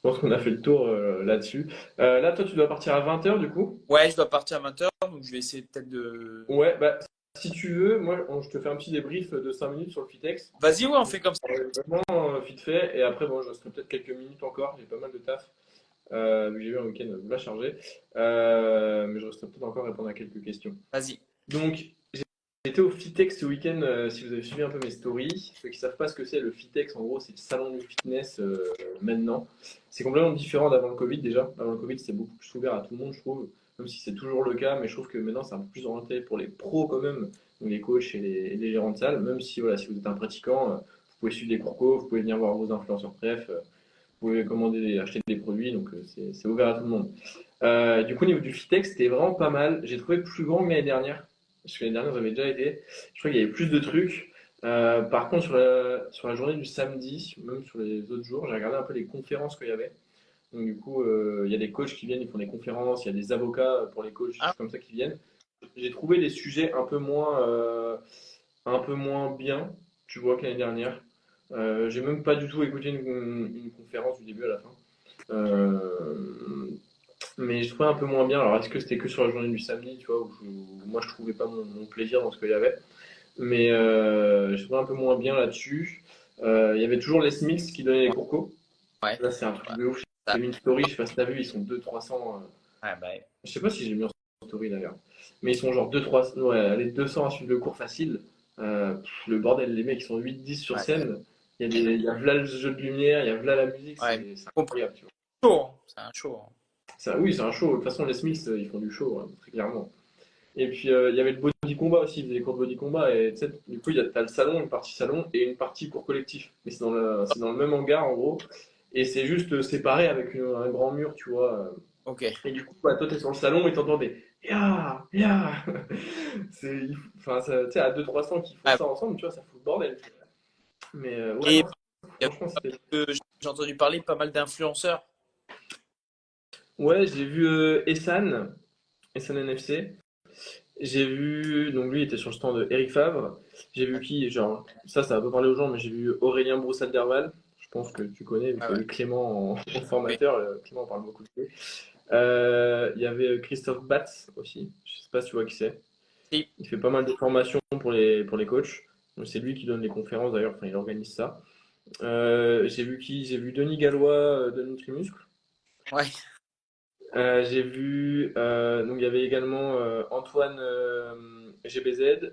pense qu'on a fait le tour là-dessus. Là, toi, tu dois partir à 20h du coup. Ouais, je dois partir à 20h, donc je vais essayer peut-être de. Ouais, bah, si tu veux, moi, je te fais un petit débrief de 5 minutes sur le Fitex. Vas-y, ouais, on fait comme ça. Vraiment vite fait. Et après, bon, je resterai peut-être quelques minutes encore. J'ai pas mal de taf. Vu que j'ai eu un week-end bien chargé. Mais je resterai peut-être encore à répondre à quelques questions. Vas-y. Donc, j'étais au Fitex ce week-end, si vous avez suivi un peu mes stories. Ceux qui savent pas ce que c'est, le Fitex, en gros, c'est le salon du fitness maintenant. C'est complètement différent d'avant le Covid déjà. Avant le Covid, c'était beaucoup plus ouvert à tout le monde, je trouve. Même si c'est toujours le cas, mais je trouve que maintenant, c'est un peu plus orienté pour les pros quand même, donc les coachs et les gérants de salle. Même si, voilà, si vous êtes un pratiquant, vous pouvez suivre des cours co, vous pouvez venir voir vos influenceurs bref. Vous pouvez commander, acheter des produits, donc c'est ouvert à tout le monde. Du coup, au niveau du Fitex, c'était vraiment pas mal. J'ai trouvé plus grand que l'année dernière. Parce que l'année dernière, j'avais déjà été. Je crois qu'il y avait plus de trucs. Par contre, sur la journée du samedi, même sur les autres jours, j'ai regardé un peu les conférences qu'il y avait. Donc, du coup, il y a des coachs qui viennent, ils font des conférences, il y a des avocats pour les coachs, des Ah, choses comme ça qui viennent. J'ai trouvé des sujets un peu moins bien, tu vois, que l'année dernière. J'ai même pas du tout écouté une conférence du début à la fin. Mais je trouvais un peu moins bien. Alors, est-ce que c'était que sur la journée du samedi, tu vois, où moi je trouvais pas mon plaisir dans ce qu'il y avait. Mais je trouvais un peu moins bien là-dessus. Il y avait toujours les Smiths qui donnaient les ouais, cours. ouais. Là, c'est un truc Ouais, de ouf. ça- J'ai mis une story, je sais pas si t'as vu, ils sont 200-300. ouais, bah, ouais. Je sais pas si j'ai mis en story d'ailleurs. Mais ils sont genre 200-300, ouais, les 200 à suivre le cours facile. Le bordel, les mecs, ils sont 8-10 sur Ouais, scène. Il y a v'là le jeu de lumière, il y a v'là la musique, ouais. c'est Compris. incroyable, tu vois. Chaud, hein. C'est un show, hein. Oui, c'est un show. De toute façon, les Smiths, ils font du show, hein, très clairement. Et puis, il y avait le body combat aussi, ils faisaient des cours de body combat. Et tu sais, du coup, t'as le salon, une partie salon et une partie cours collectif. Mais c'est dans le même hangar, en gros. Et c'est juste séparé avec un grand mur, tu vois. Ok. Et du coup, bah, toi, t'es sur le salon et t'entends des Ya, ya. Enfin, tu sais, à 200-300 qui font Ouais. ça ensemble, tu vois, ça fout le bordel. Mais ouais, Et non, il y a franchement, c'était. j'ai entendu parler pas mal d'influenceurs. Ouais, j'ai vu Essan NFC. J'ai vu, donc lui il était sur le stand de Eric Favre. J'ai vu qui, genre, ça va pas parler aux gens, mais j'ai vu Aurélien Broussal-Derval. Je pense que tu connais, vu Ah qu'il y a ouais. eu Clément en Oui. formateur. Clément parle beaucoup de lui. Il y avait Christophe Batz aussi. Je sais pas si tu vois qui c'est. Si. Il fait pas mal de formations pour les coachs. Donc, c'est lui qui donne les conférences d'ailleurs, enfin il organise ça. J'ai vu qui? J'ai vu Denis Gallois de Nutrimuscle. Ouais. J'ai vu, donc il y avait également Antoine GBZ,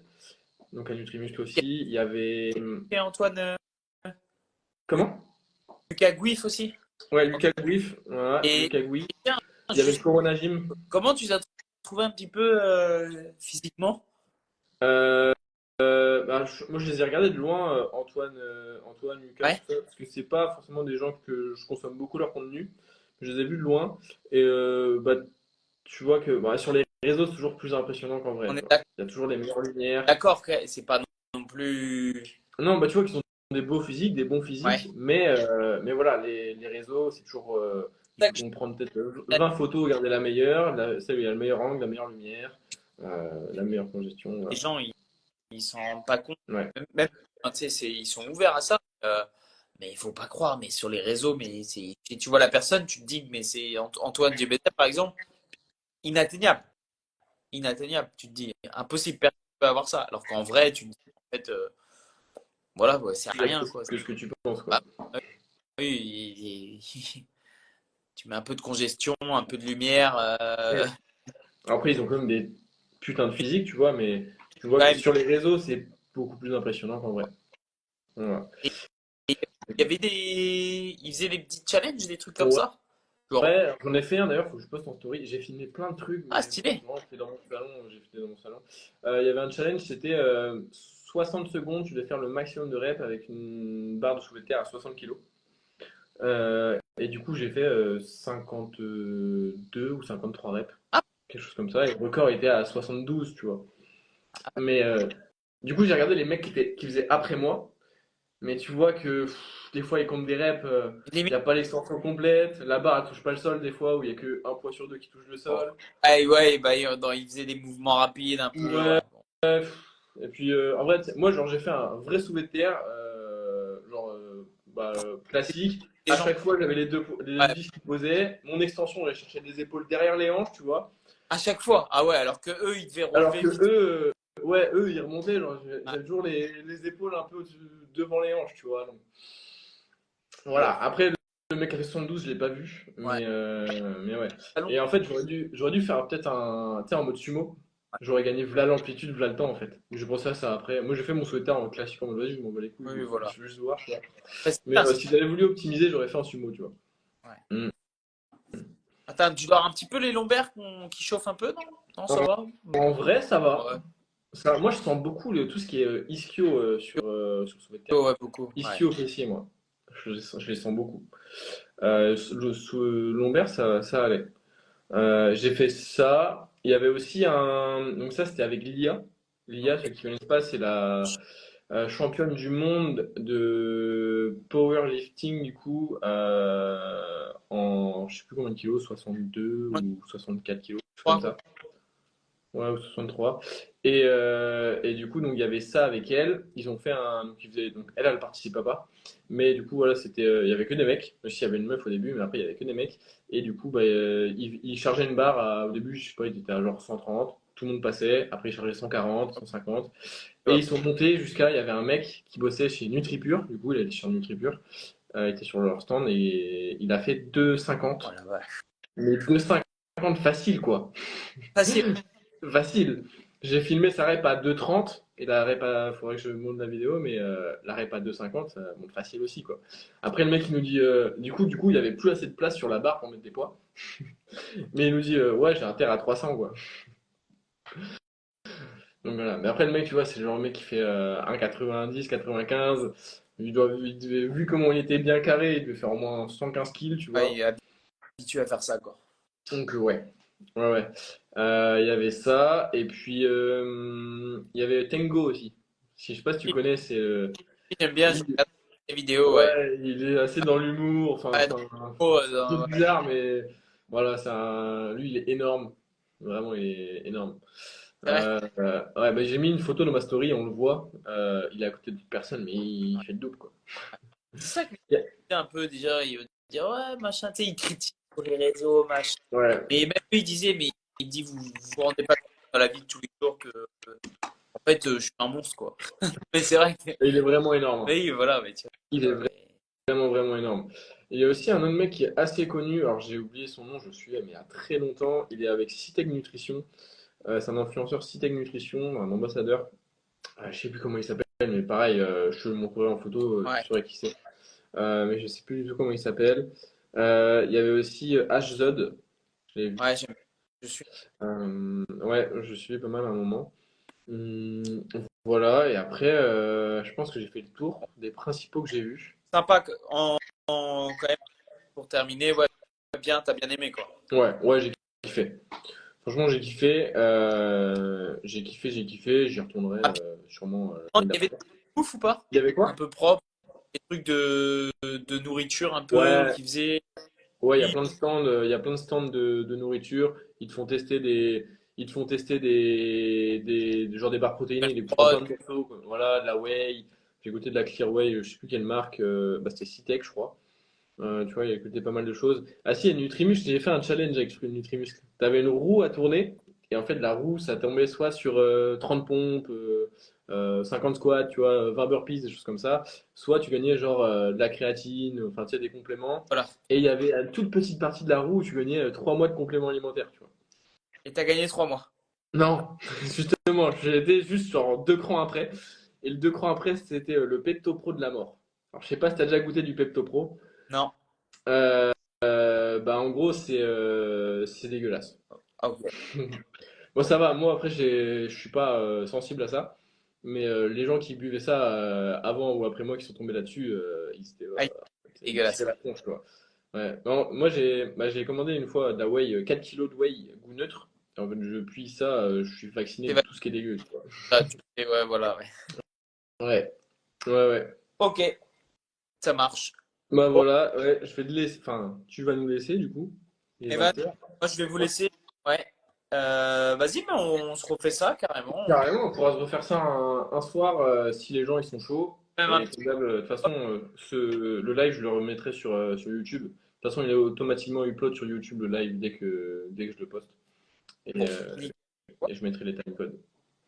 donc un Nutrimuscle aussi. Il y avait, Et Antoine comment? Lucas Gouif aussi. Ouais, Lucas Gouif, voilà, Et, Lucas Gouif. et tiens, Il y avait le juste, Corona Gym. comment tu t'as trouvé un petit peu physiquement? Euh, bah, moi, je les ai regardés de loin, Antoine, Lucas, Ouais. tout ça, parce que c'est pas forcément des gens que je consomme beaucoup leur contenu. Je les ai vus de loin. Et bah, tu vois que bah, sur les réseaux, c'est toujours plus impressionnant qu'en vrai, On tu est vois. Il y a toujours les meilleures lumières. d'accord que c'est pas non plus. Non, bah, tu vois qu'ils ont des beaux physiques, des bons Ouais. physiques, mais voilà, les réseaux, c'est toujours. Ils C'est ça que vont prendre peut-être 20 photos, garder la meilleure, celle où il y a le meilleur angle, la meilleure lumière, la meilleure congestion. les Voilà. gens, ils s'en rendent pas compte. Ouais. Même, hein, tu sais, ils sont ouverts à ça. Mais il faut pas croire, mais sur les réseaux, mais c'est, si tu vois la personne, tu te dis, mais c'est Antoine GBT, par exemple, inatteignable. Inatteignable. Tu te dis, impossible, personne ne peut avoir ça. Alors qu'en vrai, tu te dis, en fait, voilà, ouais, c'est Plus rien, accessible quoi. que ce que tu penses, quoi. Bah, oui, tu mets un peu de congestion, un peu de lumière. Mm. Après, ils ont quand même des putains de physiques, tu vois, mais tu vois que Ouais, sur les réseaux, c'est beaucoup plus impressionnant qu'en vrai. Voilà. et il y avait ils faisaient des petits challenges, des trucs comme Ouais, ça. Genre, ouais, j'en ai fait un d'ailleurs, faut que je poste en story. J'ai filmé plein de trucs, ah, mais stylé. vraiment, j'étais dans mon salon, j'ai filmé dans mon salon. Il y avait un challenge, c'était 60 secondes, tu devais faire le maximum de reps avec une barre de soulevé de terre à 60 kilos. Et du coup, j'ai fait 52 ou 53 reps, Ah, quelque chose comme ça. Et le record était à 72, tu vois. Mais du coup, j'ai regardé les mecs qui faisaient après moi. Mais tu vois que des fois, ils comptent des reps, il limite. n'y a pas l'extension complète. La barre, elle touche pas le sol, des fois, où il n'y a que un poids sur deux qui touche le Bon. sol. Ouais, ouais, bah, ils faisaient des mouvements rapides un peu. Ouais. Ouais, bon. Et puis, en vrai, moi, genre, j'ai fait un vrai soulevé de terre, classique. Les À gens, chaque fois, j'avais les ouais, vis qui posaient. Mon extension, j'allais chercher des épaules derrière les hanches, tu vois. à chaque fois. Ah ouais, alors que eux, ils devaient Alors relever que vite. ouais, eux, ils remontaient. Genre, Ouais. j'avais toujours les épaules un peu devant les hanches, tu vois. Donc, voilà. Bon, Après, le mec à fait 72, je l'ai pas vu, ouais. mais ouais. Allons. Et en fait, j'aurais dû faire peut-être tu sais, en mode sumo. J'aurais gagné v'là l'amplitude, v'là le temps, en fait. Je pensais à ça après. Moi, j'ai fait mon souhaité en classique en mode vas-y, je m'en bats les couilles, Oui, voilà. je veux juste voir, tu vois. Ouais, c'est Mais bien, si j'avais voulu optimiser, j'aurais fait en sumo, tu vois. ouais. Mm. Attends, tu dois avoir un petit peu les lombaires qui chauffent un peu, non? Non, ça En, va? en vrai, ça va. Ouais. Moi, je sens beaucoup tout ce qui est ischio sur le soulevé de terre. Ouais, beaucoup. Ouais. Ischio fessier, moi. Je les sens beaucoup. Lombaire, ça allait. J'ai fait ça. Il y avait aussi un. Donc, ça, c'était avec Lia. Lia, Ok. ceux qui ne connaissent pas, c'est la championne du monde de powerlifting, du coup, en je sais plus combien de kilos, 62 Moi, ou 64 kilos, quelque chose je comme crois. ça. Ouais, ou 63. Et du coup, donc, il y avait ça avec elle. Ils ont fait un. Donc, donc elle participe pas. Mais du coup, voilà, il y avait que des mecs. Même s'il y avait une meuf au début, mais après, il y avait que des mecs. Et du coup, bah, ils chargeaient une barre au début, je sais pas, ils étaient à genre 130. Tout le monde passait. Après, ils chargeaient 140, 150. Et ils sont montés jusqu'à. Il y avait un mec qui bossait chez NutriPure. Du coup, il était sur NutriPure. Il était sur leur stand et il a fait 2,50. Oh la vache. Mais 2,50 facile, quoi. Facile. Facile. J'ai filmé sa rep à 2,30 et la rep à, faudrait que je monte la vidéo, mais la rep à 2,50, ça monte facile aussi, quoi. Après, le mec, il nous dit, du coup, il y avait plus assez de place sur la barre pour mettre des poids. Mais il nous dit, ouais, j'ai un terre à 300, quoi. Donc voilà. Mais après, le mec, tu vois, c'est le genre de mec qui fait 1,90, 95. Vu comment il était bien carré, il devait faire au moins 115 kills, tu Ouais, il vois. est habitué à faire ça, quoi. Donc, ouais. Ouais, ouais. Il y avait ça. Et puis, il y avait Tango aussi. Je sais pas si tu Oui, connais, c'est. j'aime bien, je Lui, regarde les vidéos, ouais. ouais, il est assez dans l'humour. Enfin, Ouais, c'est oh, un peu ouais. bizarre, mais voilà, lui, il est énorme. Vraiment, il est énorme. C'est vrai. Ouais, bah, j'ai mis une photo dans ma story, on le voit. Il est à côté de personne, mais il fait le double, quoi. C'est ça que Yeah. je un peu déjà, il veut dire ouais, machin, tu sais, il critique sur les réseaux, machin. Ouais, Mais même lui, il disait, mais il dit, vous vous rendez pas compte dans la vie de tous les jours que, en fait, je suis un monstre, quoi. Mais c'est vrai que, il est vraiment énorme, hein. oui, voilà, mais tu Il est vois. vraiment, vraiment énorme. Il y a aussi un autre mec qui est assez connu, alors j'ai oublié son nom, je le suivais mais il y a très longtemps, il est avec Citec Nutrition. C'est un influenceur Citec Nutrition, un ambassadeur. Je sais plus comment il s'appelle, mais pareil, je te le montrerai en photo, tu Ouais, saurais qui c'est. Mais je sais plus du tout comment il s'appelle. Il y avait aussi HZod, je l'ai vu. ouais, je suis Ouais, je suivais pas mal à un moment. Voilà, et après, je pense que j'ai fait le tour des principaux que j'ai vus. sympa quand même pour terminer. Ouais, bien, t'as bien aimé quoi. Ouais, j'ai kiffé. Franchement, j'ai kiffé. J'ai kiffé. J'y retournerai sûrement l'année Il y avait d'après. des ouf ou pas? Il y avait Un quoi? peu propre, des trucs de nourriture un peu Ouais, qui faisaient. ouais, il y a Oui, plein de stands, il y a plein de stands de nourriture. Ils te font tester genre des barres protéinées, des plein de morceaux, quoi. Voilà, de la whey. J'ai goûté de la Clear Whey, je sais plus quelle marque. Bah, c'était Citec, je crois. Tu vois, il a écouté pas mal de choses. Ah si, il y a Nutrimuscle, j'ai fait un challenge avec Nutrimuscle. T'avais une roue à tourner, et en fait, la roue, ça tombait soit sur 30 pompes, 50 squats, tu vois, 20 burpees, des choses comme ça, soit tu gagnais genre de la créatine, enfin, tu sais, des compléments. voilà. Et il y avait une toute petite partie de la roue où tu gagnais 3 mois de compléments alimentaires, tu vois. Et t'as gagné 3 mois. Non, justement, j'étais juste genre 2 crans après. Et le 2 crans après, c'était le Pepto Pro de la mort. Alors, je sais pas si t'as déjà goûté du Pepto Pro. Non. Euh, Bah, en gros, c'est dégueulasse. Ah, ok. Bon, ça va, moi après, je suis pas sensible à ça. Mais les gens qui buvaient ça avant ou après moi qui sont tombés là-dessus, Ah, ils tiraient dégueulasse. la tronche, quoi. Ouais. Non, moi, j'ai commandé une fois de la whey, 4 kilos de whey goût neutre. Et en fait, je puis ça, je suis vacciné C'est de tout ce qui est dégueu, tu vois. ouais, voilà, ouais. Ouais, ouais. Ok, ça marche. Bah Bon, voilà, ouais, je vais te laisser. Enfin, tu vas nous laisser du coup. Il est Evan, 20h. moi je vais vous laisser. Ouais. Vas-y, mais on se refait ça carrément. Carrément, on pourra se refaire ça un soir si les gens ils sont chauds. Même un Et petit comme d'hab, de toute façon, le live, je le remettrai sur YouTube. De toute façon, il est automatiquement upload sur YouTube le live dès que je le poste. Et, pour euh, finir, et je mettrai les timecodes.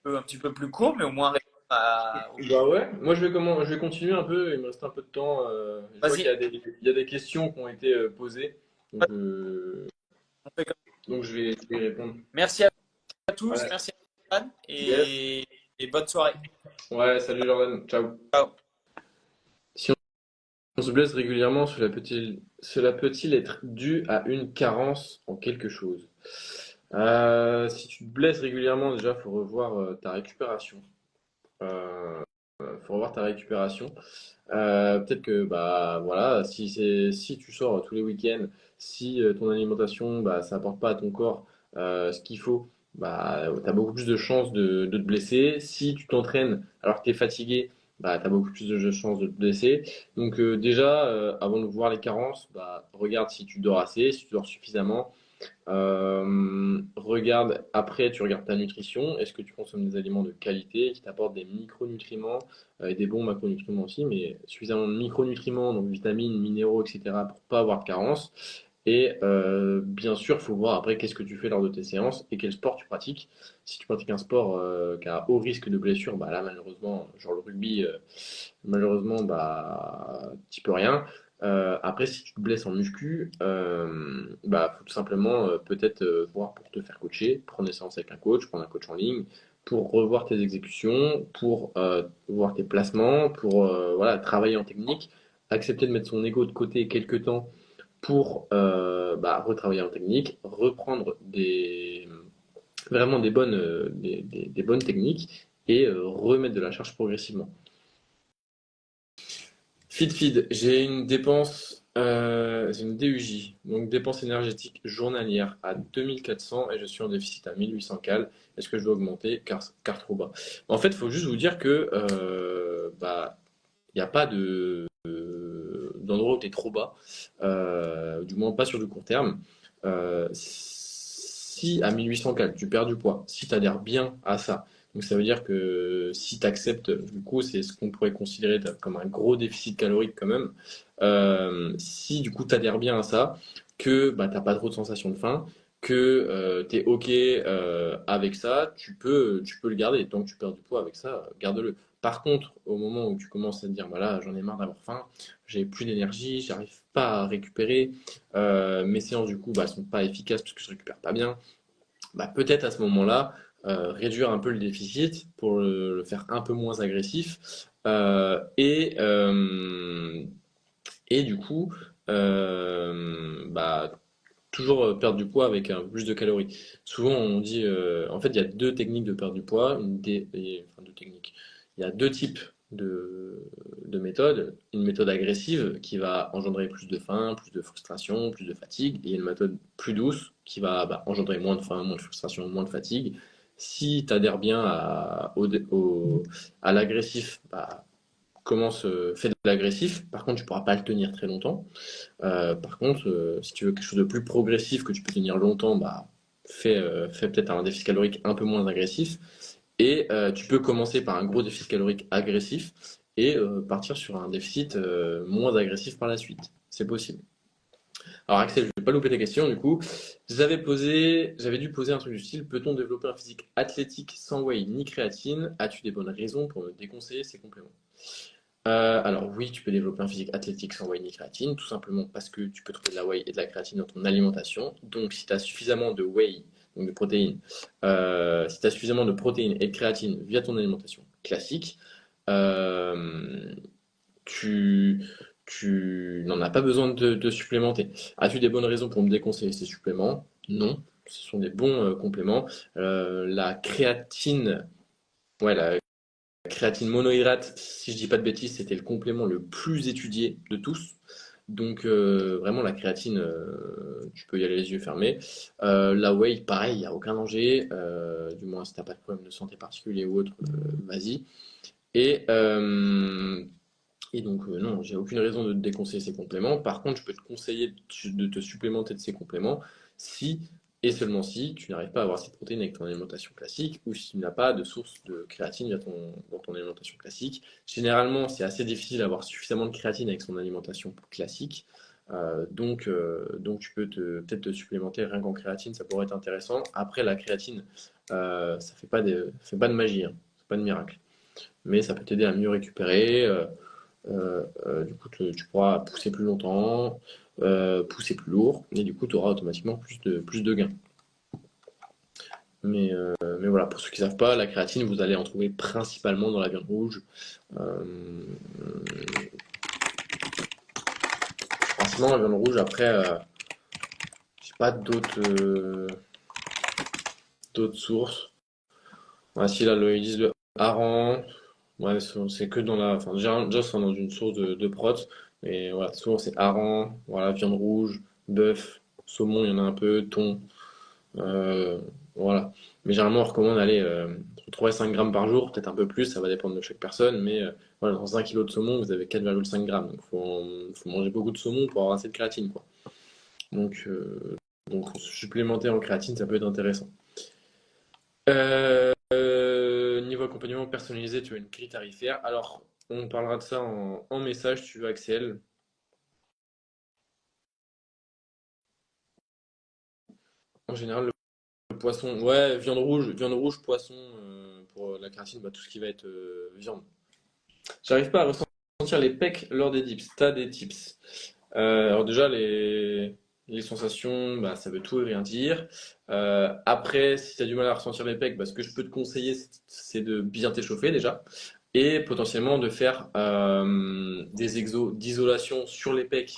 un petit peu plus court, mais au moins aux Bah ouais, moi je vais continuer un peu, il me reste un peu de temps. Je vois qu'il Vas-y, y a des questions qui ont été posées, donc, on fait comme- je vais y répondre. merci à tous, Ouais, merci à Evan, yes. et bonne soirée. Ouais, salut Jordan, ciao. Ciao. Si on se blesse régulièrement, cela peut-il être dû à une carence en quelque chose? Si tu te blesses régulièrement, déjà, il faut revoir ta récupération. Faut revoir ta récupération. Peut-être que bah voilà, si tu sors tous les week-ends, si ton alimentation bah ça apporte pas à ton corps ce qu'il faut, bah tu as beaucoup plus de chances de te blesser. Si tu t'entraînes alors que tu es fatigué, bah tu as beaucoup plus de chances de te blesser. Donc déjà avant de voir les carences, bah regarde si tu dors assez, si tu dors suffisamment. Regarde, après, tu regardes ta nutrition. Est-ce que tu consommes des aliments de qualité qui t'apportent des micronutriments et des bons macronutriments aussi, mais suffisamment de micronutriments, donc vitamines, minéraux, etc., pour pas avoir de carence. Et bien sûr, il faut voir après qu'est-ce que tu fais lors de tes séances et quel sport tu pratiques. Si tu pratiques un sport qui a haut risque de blessure, bah là, malheureusement, genre le rugby, malheureusement, bah, tu peux rien. Après, si tu te blesses en muscu, bah, faut tout simplement peut-être voir pour te faire coacher, prendre des séances avec un coach, prendre un coach en ligne, pour revoir tes exécutions, pour voir tes placements, pour voilà, travailler en technique, accepter de mettre son ego de côté quelques temps pour bah, retravailler en technique, reprendre vraiment des bonnes techniques et remettre de la charge progressivement. Feed, j'ai une DUJ, donc dépense énergétique journalière à 2400 et je suis en déficit à 1800 cal. Est-ce que je dois augmenter car trop bas? En fait, il faut juste vous dire que bah, il n'y a pas d'endroit où tu es trop bas, du moins pas sur du court terme. Si à 1800 cal, tu perds du poids, si tu adhères bien à ça, donc ça veut dire que si tu acceptes, du coup, c'est ce qu'on pourrait considérer comme un gros déficit calorique quand même. Si du coup tu adhères bien à ça, que bah, tu n'as pas trop de sensation de faim, que tu es OK avec ça, tu peux le garder. Tant que tu perds du poids avec ça, garde-le. Par contre, au moment où tu commences à te dire, voilà, j'en ai marre d'avoir faim, j'ai plus d'énergie, j'arrive pas à récupérer, mes séances du coup bah, sont pas efficaces parce que je récupère pas bien, bah, peut-être à ce moment-là, réduire un peu le déficit pour le faire un peu moins agressif. Euh, et, euh, et du coup, bah, toujours perdre du poids avec un plus de calories. Souvent, on dit, en fait, il y a deux techniques de perdre du poids, enfin deux techniques. Il y a deux types de, de méthodes. Une méthode agressive qui va engendrer plus de faim, plus de frustration, plus de fatigue, et une méthode plus douce qui va bah, engendrer moins de faim, moins de frustration, moins de fatigue. Si tu adhères bien à l'agressif, bah, fais de l'agressif. Par contre, tu pourras pas le tenir très longtemps. Par contre, si tu veux quelque chose de plus progressif que tu peux tenir longtemps, bah, fais peut-être un déficit calorique un peu moins agressif. Et tu peux commencer par un gros déficit calorique agressif et partir sur un déficit moins agressif par la suite. C'est possible. Alors Axel, je vais pas louper tes questions du coup. J'avais dû poser un truc du style, peut-on développer un physique athlétique sans whey ni créatine? As-tu des bonnes raisons pour me déconseiller ces compléments? Alors oui, tu peux développer un physique athlétique sans whey ni créatine, tout simplement parce que tu peux trouver de la whey et de la créatine dans ton alimentation. Donc si tu as suffisamment de whey, donc de protéines, si tu as suffisamment de protéines et de créatine via ton alimentation classique, euh, tu, tu n'en as pas besoin de supplémenter. As-tu des bonnes raisons pour me déconseiller ces suppléments? Non, ce sont des bons compléments. La créatine, ouais, la créatine monohydrate, si je dis pas de bêtises, c'était le complément le plus étudié de tous. Donc vraiment la créatine, tu peux y aller les yeux fermés. La whey, pareil, il n'y a aucun danger. Du moins si t'as pas de problème de santé particulier ou autre, vas-y. Et, euh, et donc non, j'ai aucune raison de te déconseiller ces compléments. Par contre, je peux te conseiller de te supplémenter de ces compléments si et seulement si tu n'arrives pas à avoir cette protéine avec ton alimentation classique ou si tu n'as pas de source de créatine dans ton alimentation classique. Généralement, c'est assez difficile d'avoir suffisamment de créatine avec son alimentation classique. Donc tu peux peut-être te supplémenter rien qu'en créatine, ça pourrait être intéressant. Après, la créatine, ça fait pas de magie, hein, c'est pas de miracle, mais ça peut t'aider à mieux récupérer. Du coup, tu pourras pousser plus longtemps, pousser plus lourd, et du coup, tu auras automatiquement plus de gains. Mais voilà, pour ceux qui ne savent pas, la créatine, vous allez en trouver principalement dans la viande rouge. Euh, Principalement la viande rouge, après, j'ai pas d'autres sources. Ah, si là, ils disent le hareng, ouais, c'est que dans la. Enfin, déjà c'est dans une source de prot, mais voilà, souvent c'est hareng, voilà, viande rouge, bœuf, saumon, il y en a un peu, thon. Euh, voilà. Mais généralement, on recommande d'aller entre 3 et 5 grammes par jour, peut-être un peu plus, ça va dépendre de chaque personne, mais voilà, dans 1 kilo de saumon, vous avez 4,5 grammes. Donc, faut manger beaucoup de saumon pour avoir assez de créatine, quoi. Donc, euh, donc, supplémenter en créatine, ça peut être intéressant. Niveau accompagnement personnalisé, tu as une grille tarifaire. Alors, on parlera de ça en message, tu veux, Axel. En général, le poisson, ouais, viande rouge, poisson, pour la créatine, bah, tout ce qui va être viande. J'arrive pas à ressentir les pecs lors des dips. T'as des tips. Alors déjà, les sensations, bah, ça veut tout et rien dire. Après, si tu as du mal à ressentir les pecs, bah, ce que je peux te conseiller, c'est de bien t'échauffer déjà. Et potentiellement de faire des exos d'isolation sur les pecs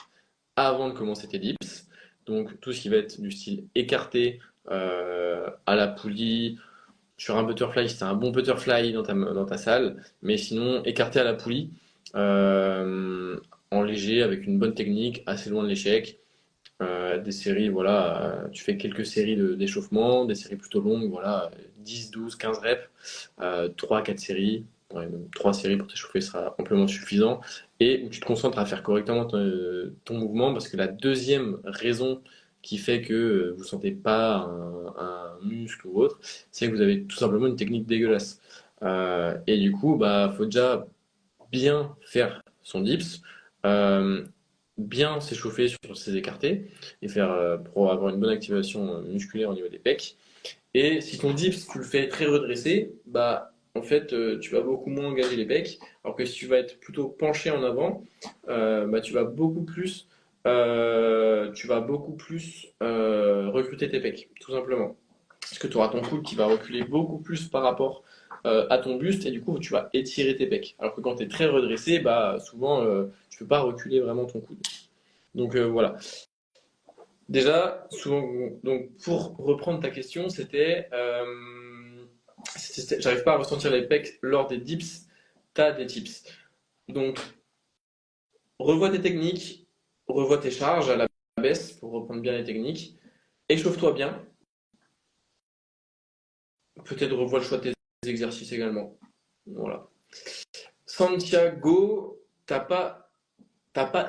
avant de commencer tes dips. Donc tout ce qui va être du style écarté à la poulie, sur un butterfly, si tu as un bon butterfly dans ta salle, mais sinon écarté à la poulie, euh, en léger, avec une bonne technique, assez loin de l'échec. Des séries, voilà, tu fais quelques séries d'échauffement, des séries plutôt longues, voilà, 10, 12, 15 reps, 3 à 4 séries, ouais, même 3 séries pour t'échauffer sera amplement suffisant, et où tu te concentres à faire correctement ton mouvement, parce que la deuxième raison qui fait que vous ne sentez pas un muscle ou autre, c'est que vous avez tout simplement une technique dégueulasse. Et du coup, bah, faut déjà bien faire son dips. Euh, bien s'échauffer sur ses écartés et faire pour avoir une bonne activation musculaire au niveau des pecs. Et si ton dips, tu le fais très redressé, bah en fait, tu vas beaucoup moins engager les pecs. Alors que si tu vas être plutôt penché en avant, bah, tu vas beaucoup plus recruter tes pecs, tout simplement. Parce que tu auras ton coude qui va reculer beaucoup plus par rapport à ton buste et du coup tu vas étirer tes pecs. Alors que quand tu es très redressé, bah souvent tu peux pas reculer vraiment ton coude. Donc voilà. Déjà, souvent, donc pour reprendre ta question, j'arrive pas à ressentir les pecs lors des dips, t'as des tips. Donc revois tes techniques, revois tes charges à la baisse pour reprendre bien les techniques, échauffe-toi bien, peut-être revois le choix de tes exercices également. Voilà. Santiago, t'as pas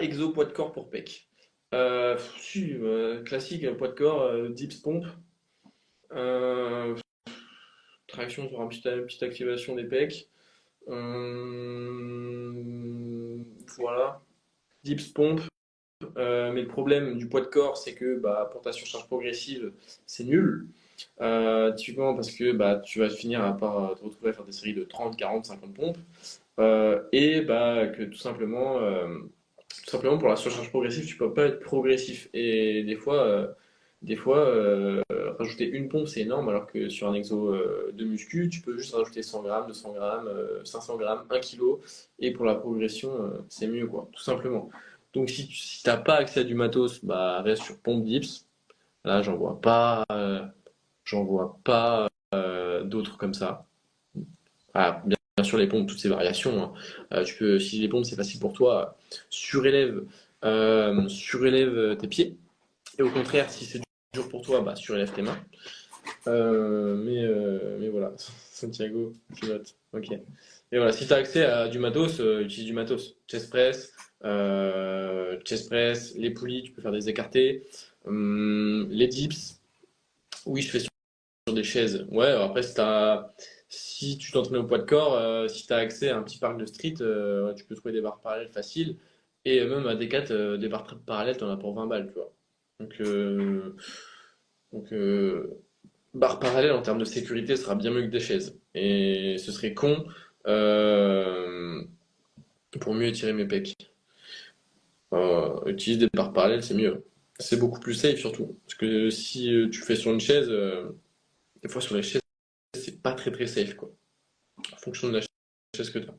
exo poids de corps pour pec. Si, classique, poids de corps, dips pompe. Euh, Traction sur une petite activation des pecs. Voilà. Dips pompe. Mais le problème du poids de corps, c'est que bah, pour ta surcharge progressive, c'est nul. Typiquement parce que bah, tu vas finir à part te retrouver à faire des séries de 30, 40, 50 pompes. Et bah, que tout simplement pour la surcharge progressive, tu peux pas être progressif. Et des fois rajouter une pompe, c'est énorme, alors que sur un exo de muscu, tu peux juste rajouter 100 grammes, 200 grammes, 500 grammes, 1 kilo. Et pour la progression, c'est mieux, quoi, tout simplement. Donc si t'as pas accès à du matos, bah reste sur pompe dips. Là, j'en vois pas d'autres comme ça. Ah, bien sûr, les pompes, toutes ces variations, hein. Si les pompes, c'est facile pour toi, surélève tes pieds. Et au contraire, si c'est dur pour toi, bah, surélève tes mains. Mais voilà, Santiago, tu notes. Ok. Et voilà, si tu as accès à du matos, utilise du matos. Chest press, les poulies, tu peux faire des écartés. Les dips, oui, je fais sur des chaises. Ouais, après, si tu t'entraînes au poids de corps, si tu as accès à un petit parc de street, ouais, tu peux trouver des barres parallèles faciles. Et même à Decat, des barres parallèles, t'en as pour 20 balles, tu vois. Donc, euh, donc, barre parallèle en termes de sécurité sera bien mieux que des chaises. Et ce serait con euh, pour mieux étirer mes pecs. Utilise des barres parallèles, c'est mieux. C'est beaucoup plus safe surtout. Parce que si tu fais sur une chaise, des fois sur les chaises, c'est pas très très safe quoi. En fonction de la chaise que tu as.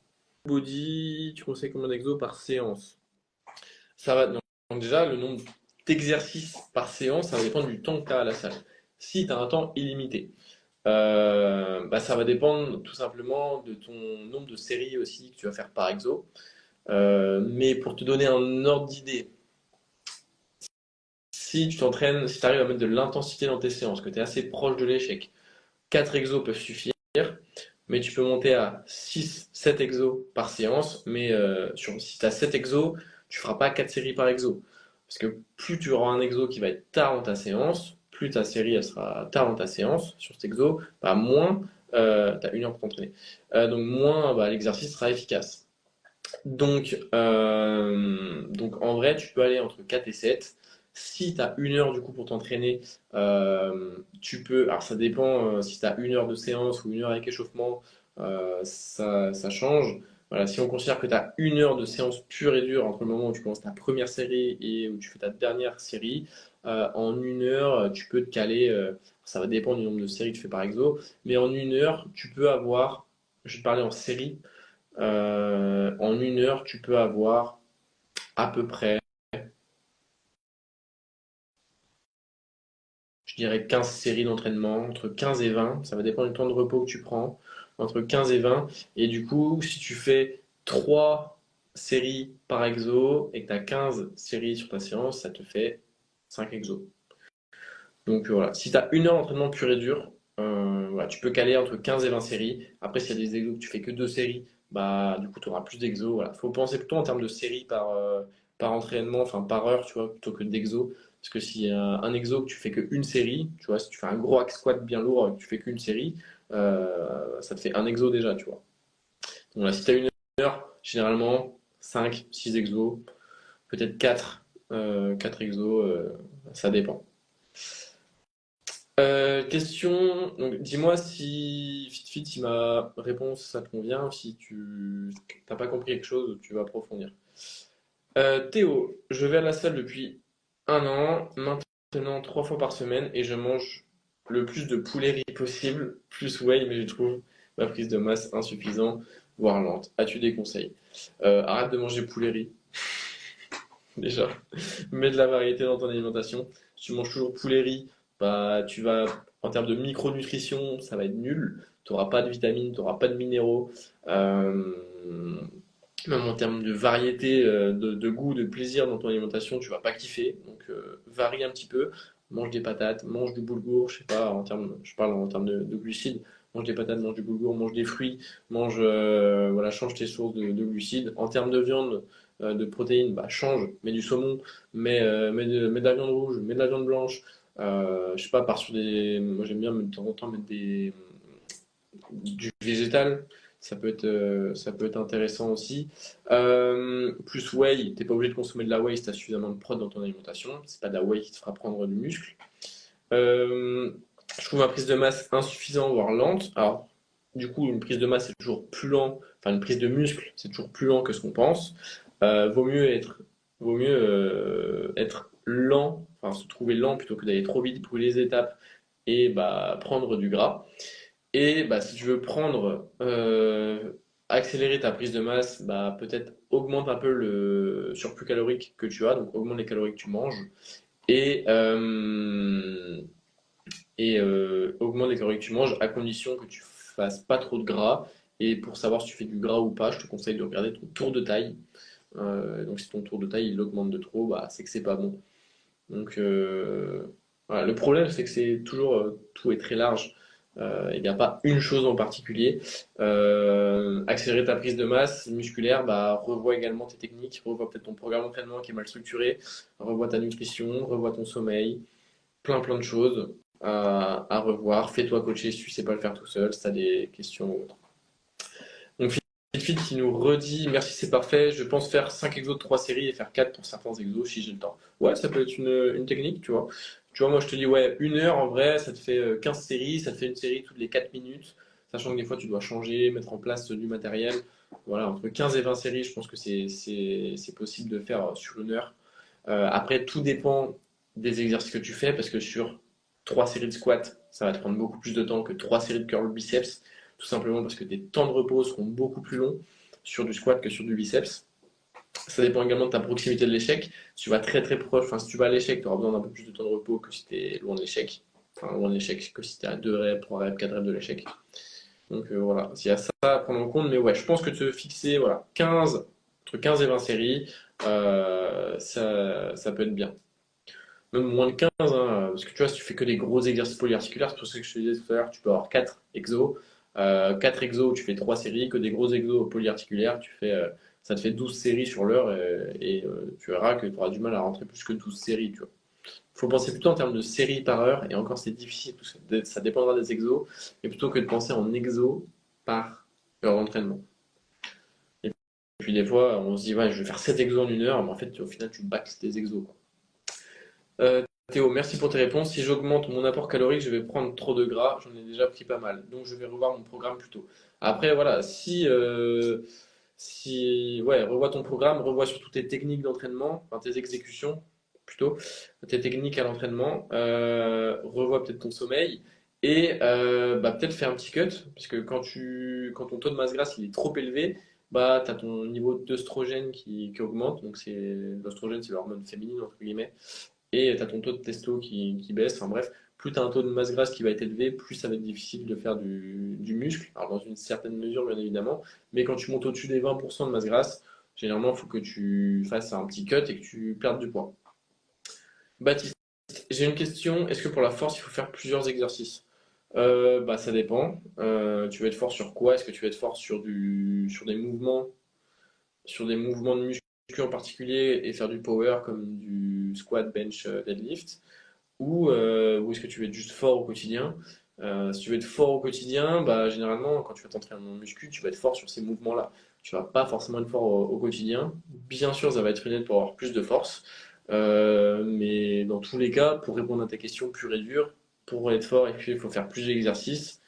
Body, tu conseilles combien d'exos par séance? Ça va. Donc déjà, le nombre d'exercices par séance, ça va dépendre du temps que tu as à la salle. Si tu as un temps illimité, bah, ça va dépendre tout simplement de ton nombre de séries aussi que tu vas faire par exo. Mais pour te donner un ordre d'idée, si tu arrives à mettre de l'intensité dans tes séances, que tu es assez proche de l'échec, 4 exos peuvent suffire, mais tu peux monter à 6, 7 exos par séance. Mais si tu as 7 exos, tu feras pas 4 séries par exo. Parce que plus tu auras un exo qui va être tard dans ta séance, plus ta série elle sera tard dans ta séance sur cet exo, bah, moins tu as 1 heure pour t'entraîner. Donc moins bah, l'exercice sera efficace. Donc en vrai, tu peux aller entre 4 et 7. Si tu as 1 heure du coup pour t'entraîner, tu peux. Alors ça dépend si tu as 1 heure de séance ou 1 heure avec échauffement, ça change. Voilà, si on considère que tu as 1 heure de séance pure et dure entre le moment où tu commences ta première série et où tu fais ta dernière série, en 1 heure, tu peux te caler. Ça va dépendre du nombre de séries que tu fais par exo, mais en 1 heure, tu peux avoir. Je vais te parler en série. En 1 heure, tu peux avoir à peu près, je dirais 15 séries d'entraînement, entre 15 et 20. Ça va dépendre du temps de repos que tu prends, entre 15 et 20. Et du coup, si tu fais 3 séries par exo et que tu as 15 séries sur ta séance, ça te fait 5 exos. Donc voilà, si tu as 1 heure d'entraînement pur et dur, voilà, tu peux caler entre 15 et 20 séries. Après, s'il y a des exos que tu fais que 2 séries, bah du coup tu auras plus d'exos. Voilà. Faut penser plutôt en termes de séries par entraînement, enfin par heure, tu vois, plutôt que d'exos. Parce que si un exo que tu fais qu'une série, tu vois, si tu fais un gros hack squat bien lourd et que tu fais qu'une série, ça te fait un exo déjà, tu vois. Donc là, si tu as 1 heure, généralement 5, 6 exos. peut-être 4, 4 exos, ça dépend. Question, donc dis-moi si ma réponse ça te convient, si tu t'as pas compris quelque chose, tu vas approfondir. Théo, je vais à la salle depuis 1 an, maintenant 3 fois par semaine, et je mange le plus de poulet riz possible, plus whey, mais je trouve ma prise de masse insuffisante, voire lente. As-tu des conseils? Arrête de manger poulet riz, déjà. Mets de la variété dans ton alimentation. Si tu manges toujours poulet riz, bah, en termes de micronutrition, ça va être nul. Tu n'auras pas de vitamines, tu n'auras pas de minéraux. Euh, Même en termes de variété, de goût, de plaisir dans ton alimentation, tu vas pas kiffer. Donc, varie un petit peu. Mange des patates, mange du boulgour, je sais pas, je parle en termes de glucides. Mange des patates, mange du boulgour, mange des fruits, voilà, change tes sources de glucides. En termes de viande, de protéines, bah, change, mets du saumon, mets de la viande rouge, mets de la viande blanche. Je sais pas, moi j'aime bien de temps en temps mettre du végétal, ça peut être intéressant aussi. Plus whey, t'es pas obligé de consommer de la whey si tu as suffisamment de prod dans ton alimentation. C'est pas de la whey qui te fera prendre du muscle. Euh, je trouve ma prise de masse insuffisante, voire lente. Alors, du coup, une prise de masse, c'est toujours plus lent. Enfin, une prise de muscle, c'est toujours plus lent que ce qu'on pense. Vaut mieux être lent, enfin se trouver lent plutôt que d'aller trop vite, brûler les étapes et bah, prendre du gras. Et bah, si tu veux accélérer ta prise de masse, bah, peut-être augmente un peu le surplus calorique que tu as, donc augmente les calories que tu manges et, augmente les calories que tu manges à condition que tu fasses pas trop de gras. Et pour savoir si tu fais du gras ou pas, je te conseille de regarder ton tour de taille. Donc si ton tour de taille il augmente de trop, bah, c'est que c'est pas bon. Donc voilà. Le problème, c'est que c'est toujours tout est très large. Il n'y a pas une chose en particulier. Accélérer ta prise de masse musculaire, bah, revois également tes techniques, revois peut-être ton programme d'entraînement qui est mal structuré, revois ta nutrition, revois ton sommeil, plein de choses à revoir. Fais-toi coacher si tu sais pas le faire tout seul, si tu as des questions ou autres. Donc Fit qui nous redit merci, c'est parfait. Je pense faire 5 exos de 3 séries et faire 4 pour certains exos si j'ai le temps. Ouais, ça peut être une technique, tu vois. Tu vois, moi je te dis, ouais, 1 heure en vrai, ça te fait 15 séries, ça te fait une série toutes les 4 minutes, sachant que des fois tu dois changer, mettre en place du matériel. Voilà, entre 15 et 20 séries, je pense que c'est possible de faire sur 1 heure. Après, tout dépend des exercices que tu fais, parce que sur 3 séries de squat, ça va te prendre beaucoup plus de temps que 3 séries de curl biceps, tout simplement parce que tes temps de repos seront beaucoup plus longs sur du squat que sur du biceps. Ça dépend également de ta proximité de l'échec. Si tu vas très proche, enfin si tu vas à l'échec, tu auras besoin d'un peu plus de temps de repos que si tu es loin de l'échec. Enfin, loin de l'échec que si tu es à 2 reps, 3 reps, 4 reps de l'échec. Donc voilà, il y a ça à prendre en compte. Mais ouais, je pense que te fixer voilà, entre 15 et 20 séries, ça peut être bien. Même moins de 15, hein, parce que tu vois, si tu fais que des gros exercices polyarticulaires, c'est pour ça que je te disais tout à l'heure, tu peux avoir 4 exos. 4 exos, tu fais 3 séries, que des gros exos polyarticulaires, ça te fait 12 séries sur l'heure tu verras que tu auras du mal à rentrer plus que 12 séries, tu vois. Il faut penser plutôt en termes de séries par heure, et encore c'est difficile, parce que ça dépendra des exos, et plutôt que de penser en exos par heure d'entraînement. Et puis des fois, on se dit, ouais, je vais faire 7 exos en 1 heure, mais en fait, au final, tu bâcles tes exos, quoi. Théo, merci pour tes réponses. Si j'augmente mon apport calorique, je vais prendre trop de gras. J'en ai déjà pris pas mal. Donc, je vais revoir mon programme plus tôt. Après, voilà, ouais, revois ton programme, revois surtout tes techniques d'entraînement, enfin tes exécutions plutôt, tes techniques à l'entraînement. Revois peut-être ton sommeil et bah, peut-être faire un petit cut, parce que quand ton taux de masse grasse il est trop élevé, bah, tu as ton niveau d'œstrogène qui augmente. Donc, l'œstrogène, c'est l'hormone féminine, entre guillemets et tu as ton taux de testo qui baisse. Enfin bref, plus tu as un taux de masse grasse qui va être élevé, plus ça va être difficile de faire du muscle. Alors dans une certaine mesure, bien évidemment, mais quand tu montes au-dessus des 20% de masse grasse, généralement, il faut que tu fasses un petit cut et que tu perdes du poids. Baptiste, j'ai une question. Est-ce que pour la force, il faut faire plusieurs exercices? Bah, ça dépend. Tu vas être fort sur quoi? Est-ce que tu vas être fort sur des mouvements de muscu en particulier et faire du power comme du squat, bench, deadlift? Ou est-ce que tu veux être juste fort au quotidien? Si tu veux être fort au quotidien, bah, généralement, quand tu vas t'entraîner en muscu, tu vas être fort sur ces mouvements-là. tu vas pas forcément être fort au quotidien. Bien sûr, ça va être une aide pour avoir plus de force. Mais dans tous les cas, pour répondre à ta question pure et dure, pour être fort, et puis il faut faire plusieurs exercices.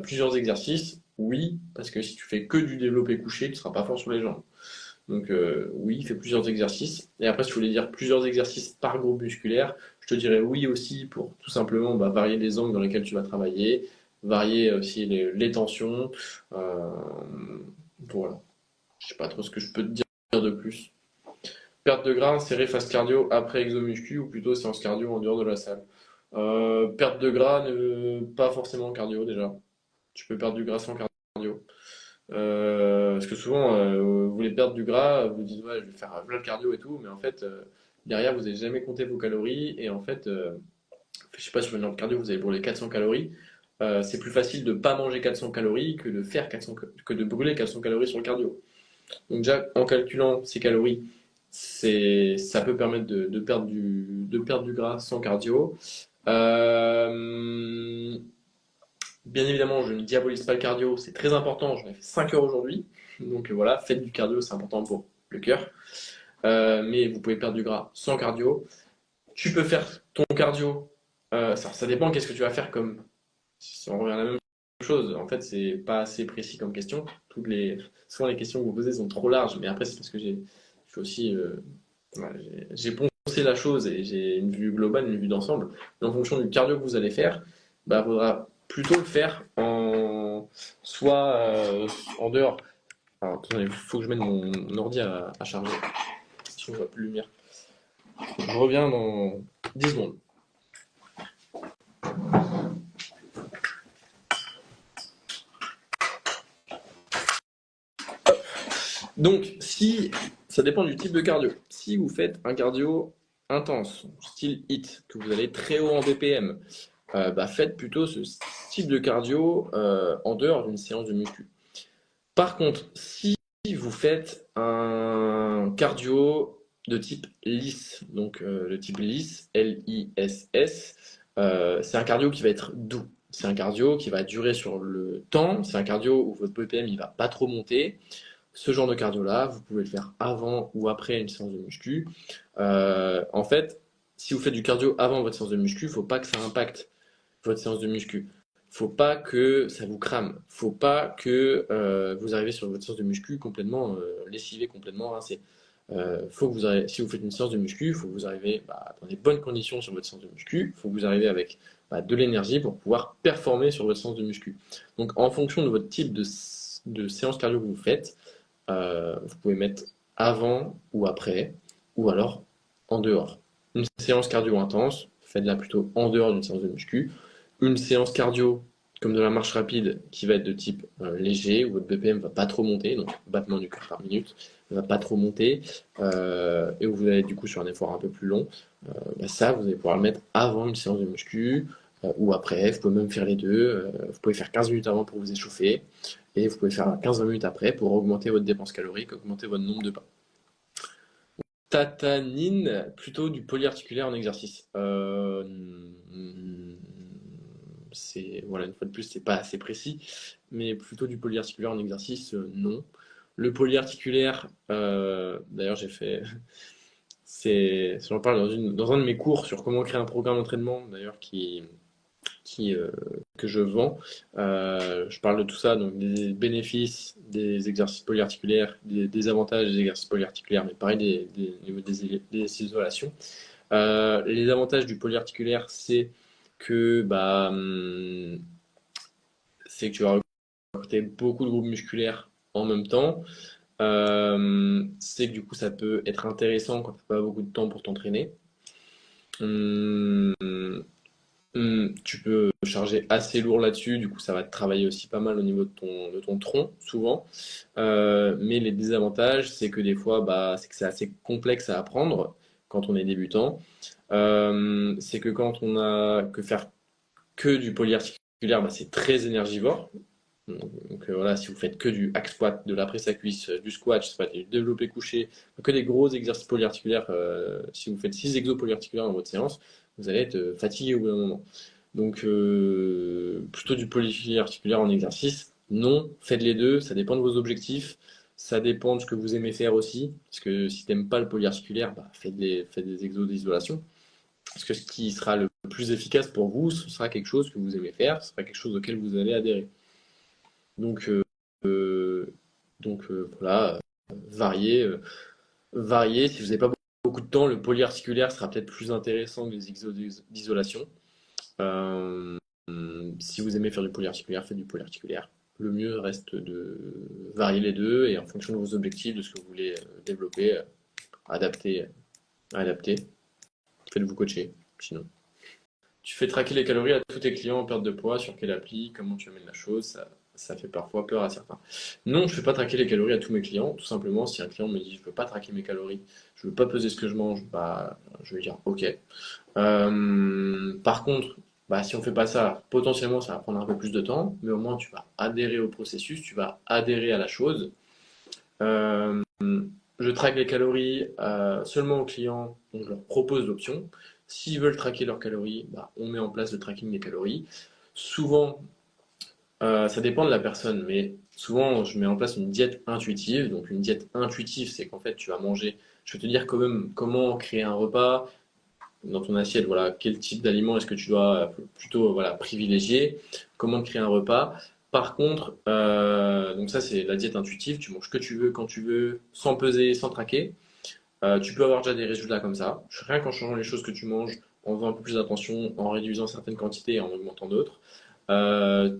Plusieurs exercices, oui, parce que si tu fais que du développé couché, tu ne seras pas fort sur les jambes. Donc oui, fais plusieurs exercices. Et après, si tu voulais dire plusieurs exercices par groupe musculaire, je te dirais oui aussi pour tout simplement varier les angles dans lesquels tu vas travailler, varier aussi les tensions. Euh, voilà. Je sais pas trop ce que je peux te dire de plus. Perte de gras, série face cardio après exomuscu ou plutôt séance cardio en dehors de la salle. Perte de gras, pas forcément cardio déjà. Tu peux perdre du gras sans cardio. Parce que souvent, vous voulez perdre du gras, vous dites ouais, je vais faire plein de cardio et tout, mais en fait, derrière, vous n'avez jamais compté vos calories et en fait, je sais pas, sur une heure de cardio, vous avez brûlé 400 calories. C'est plus facile de pas manger 400 calories que de faire 400, que de brûler 400 calories sur le cardio. Donc déjà, en calculant ces calories, ça peut permettre de perdre du gras sans cardio. Euh, Bien évidemment, je ne diabolise pas le cardio, c'est très important. J'en ai fait 5 heures aujourd'hui. Donc voilà, faites du cardio, c'est important pour le cœur. Mais vous pouvez perdre du gras sans cardio. Tu peux faire ton cardio. Ça dépend qu'est-ce que tu vas faire comme. Si on revient à la même chose, en fait, c'est pas assez précis comme question. Souvent, les questions que vous posez sont trop larges. Mais après, c'est parce que je suis aussi. Voilà, j'ai poncé la chose et j'ai une vue globale, une vue d'ensemble. Et en fonction du cardio que vous allez faire, il faudra plutôt le faire soit en dehors. Alors, attendez, il faut que je mette mon ordi à charger. Sinon, je vois plus de lumière. Je reviens dans 10 secondes. Donc, si ça dépend du type de cardio. Si vous faites un cardio intense, style HIIT, que vous allez très haut en BPM, faites plutôt ce type de cardio en dehors d'une séance de muscu. Par contre, si vous faites un cardio de type lisse, donc le type lisse, L-I-S-S, c'est un cardio qui va être doux. C'est un cardio qui va durer sur le temps. C'est un cardio où votre BPM il va pas trop monter. Ce genre de cardio-là, vous pouvez le faire avant ou après une séance de muscu. En fait, si vous faites du cardio avant votre séance de muscu, il ne faut pas que ça impacte votre séance de muscu. Faut pas que ça vous crame. Faut pas que vous arrivez sur votre séance de muscu complètement lessivé, complètement rincé. Faut que si vous faites une séance de muscu, il faut que vous arrivez dans des bonnes conditions sur votre séance de muscu. Il faut que vous arrivez avec de l'énergie pour pouvoir performer sur votre séance de muscu. Donc, en fonction de votre type de séance cardio que vous faites, vous pouvez mettre avant ou après, ou alors en dehors. Une séance cardio intense, faites-la plutôt en dehors d'une séance de muscu. Une séance cardio, comme de la marche rapide, qui va être de type léger, où votre BPM va pas trop monter, donc battement du cœur par minute, ne va pas trop monter, et où vous allez être du coup sur un effort un peu plus long, ça, vous allez pouvoir le mettre avant une séance de muscu, ou après, vous pouvez même faire les deux, vous pouvez faire 15 minutes avant pour vous échauffer, et vous pouvez faire 15-20 minutes après pour augmenter votre dépense calorique, augmenter votre nombre de pas. Tatanine, plutôt du polyarticulaire en exercice. Voilà, une fois de plus, c'est pas assez précis, mais plutôt du polyarticulaire en exercice, non. Le polyarticulaire, d'ailleurs, j'en parle dans un de mes cours sur comment créer un programme d'entraînement, d'ailleurs, que je vends. Je parle de tout ça, donc des bénéfices des exercices polyarticulaires, des avantages des exercices polyarticulaires, mais pareil des isolations. Les avantages du polyarticulaire, que c'est que tu vas recruter beaucoup de groupes musculaires en même temps. C'est que du coup, ça peut être intéressant quand tu n'as pas beaucoup de temps pour t'entraîner. Hum, Tu peux charger assez lourd là-dessus, du coup ça va te travailler aussi pas mal au niveau de ton tronc, souvent. Mais les désavantages, c'est que des fois, c'est que c'est assez complexe à apprendre quand on est débutant. C'est que quand on a que faire que du polyarticulaire, c'est très énergivore. Donc voilà, si vous faites que du hack squat, de la presse à cuisse, du squat, du développé couché, que des gros exercices polyarticulaires, si vous faites 6 exos polyarticulaires dans votre séance, vous allez être fatigué au bout d'un moment. Donc plutôt du polyarticulaire en exercice Non, faites les deux, ça dépend de vos objectifs, ça dépend de ce que vous aimez faire aussi. Parce que si t'aimes pas le polyarticulaire, bah, faites des exos d'isolation. Parce que ce qui sera le plus efficace pour vous, ce sera quelque chose que vous aimez faire, ce sera quelque chose auquel vous allez adhérer. Donc, euh, voilà, variez, variez. Si vous n'avez pas beaucoup de temps, le polyarticulaire sera peut-être plus intéressant que les exos d'isolation. Euh, Si vous aimez faire du polyarticulaire, faites du polyarticulaire. Le mieux reste de varier les deux et en fonction de vos objectifs, de ce que vous voulez développer, adapter, adapter. Faites-vous coacher, sinon. Tu fais traquer les calories à tous tes clients en perte de poids, sur quelle appli, comment tu amènes la chose, ça fait parfois peur à certains. Non, je ne fais pas traquer les calories à tous mes clients. Tout simplement, si un client me dit je ne veux pas traquer mes calories, je ne veux pas peser ce que je mange, bah, je vais dire ok. Par contre, bah, si on fait pas ça, potentiellement ça va prendre un peu plus de temps, mais au moins tu vas adhérer au processus, tu vas adhérer à la chose. Euh, je traque les calories seulement aux clients, donc je leur propose l'option. S'ils veulent traquer leurs calories, bah, on met en place le tracking des calories. Souvent, ça dépend de la personne, mais souvent je mets en place une diète intuitive. Donc une diète intuitive, c'est qu'en fait tu vas manger. Je vais te dire quand même comment créer un repas dans ton assiette. Voilà, quel type d'aliment est-ce que tu dois plutôt voilà privilégier, comment créer un repas. Par contre, donc ça c'est la diète intuitive. Tu manges ce que tu veux quand tu veux, sans peser, sans traquer. Tu peux avoir déjà des résultats comme ça. Rien qu'en changeant les choses que tu manges, en faisant un peu plus d'attention, en réduisant certaines quantités et en augmentant d'autres. Euh,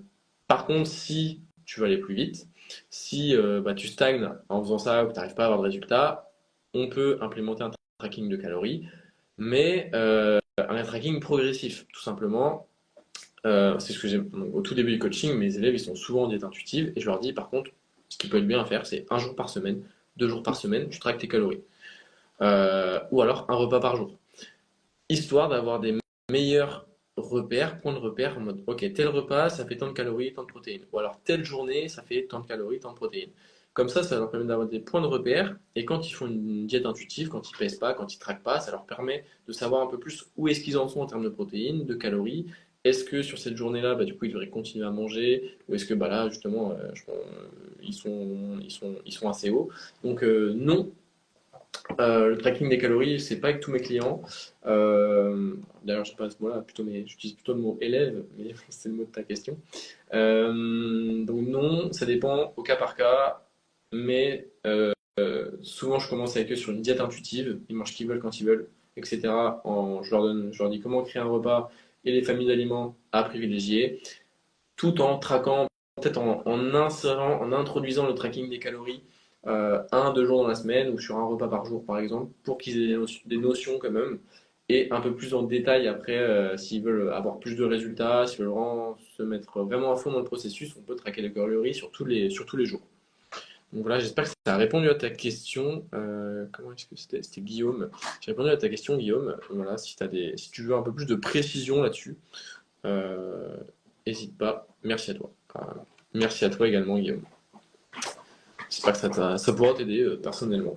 Par contre, si tu veux aller plus vite, si bah, tu stagnes en faisant ça ou que tu n'arrives pas à avoir de résultats, on peut implémenter un tracking de calories, mais un tracking progressif, tout simplement. C'est ce que j'aime au tout début du coaching. Mes élèves, ils sont souvent en diète intuitive et je leur dis par contre, ce qui peut être bien à faire, c'est un jour par semaine, 2 jours par semaine, tu traques tes calories. Ou alors un repas par jour, histoire d'avoir des meilleurs repères, points de repère en mode ok, tel repas ça fait tant de calories, tant de protéines, ou alors telle journée ça fait tant de calories, tant de protéines. Comme ça leur permet d'avoir des points de repère et quand ils font une diète intuitive, quand ils pèsent pas, quand ils traquent pas, ça leur permet de savoir un peu plus où est-ce qu'ils en sont en termes de protéines, de calories. Est-ce que sur cette journée-là, bah, du coup, ils devraient continuer à manger ou est-ce que bah, là, justement, ils sont assez hauts. Donc, non, le tracking des calories, c'est pas avec tous mes clients. D'ailleurs, je sais pas ce mot-là, j'utilise plutôt le mot élève, mais c'est le mot de ta question. Donc non, ça dépend au cas par cas, mais souvent je commence avec eux sur une diète intuitive. Ils mangent ce qu'ils veulent quand ils veulent, etc. Je leur dis comment créer un repas et les familles d'aliments à privilégier, tout en traquant, peut-être en insérant, en introduisant le tracking des calories 1, 2 jours dans la semaine ou sur un repas par jour par exemple, pour qu'ils aient des notions quand même et un peu plus en détail après s'ils veulent avoir plus de résultats, s'ils veulent vraiment se mettre vraiment à fond dans le processus, on peut traquer les calories sur tous les jours. Donc voilà, j'espère que ça a répondu à ta question. Comment est-ce que c'était? C'était Guillaume. J'ai répondu à ta question, Guillaume. Voilà, si tu veux un peu plus de précision là-dessus, euh, n'hésite pas. Merci à toi. Merci à toi également, Guillaume. J'espère que ça pourra t'aider personnellement.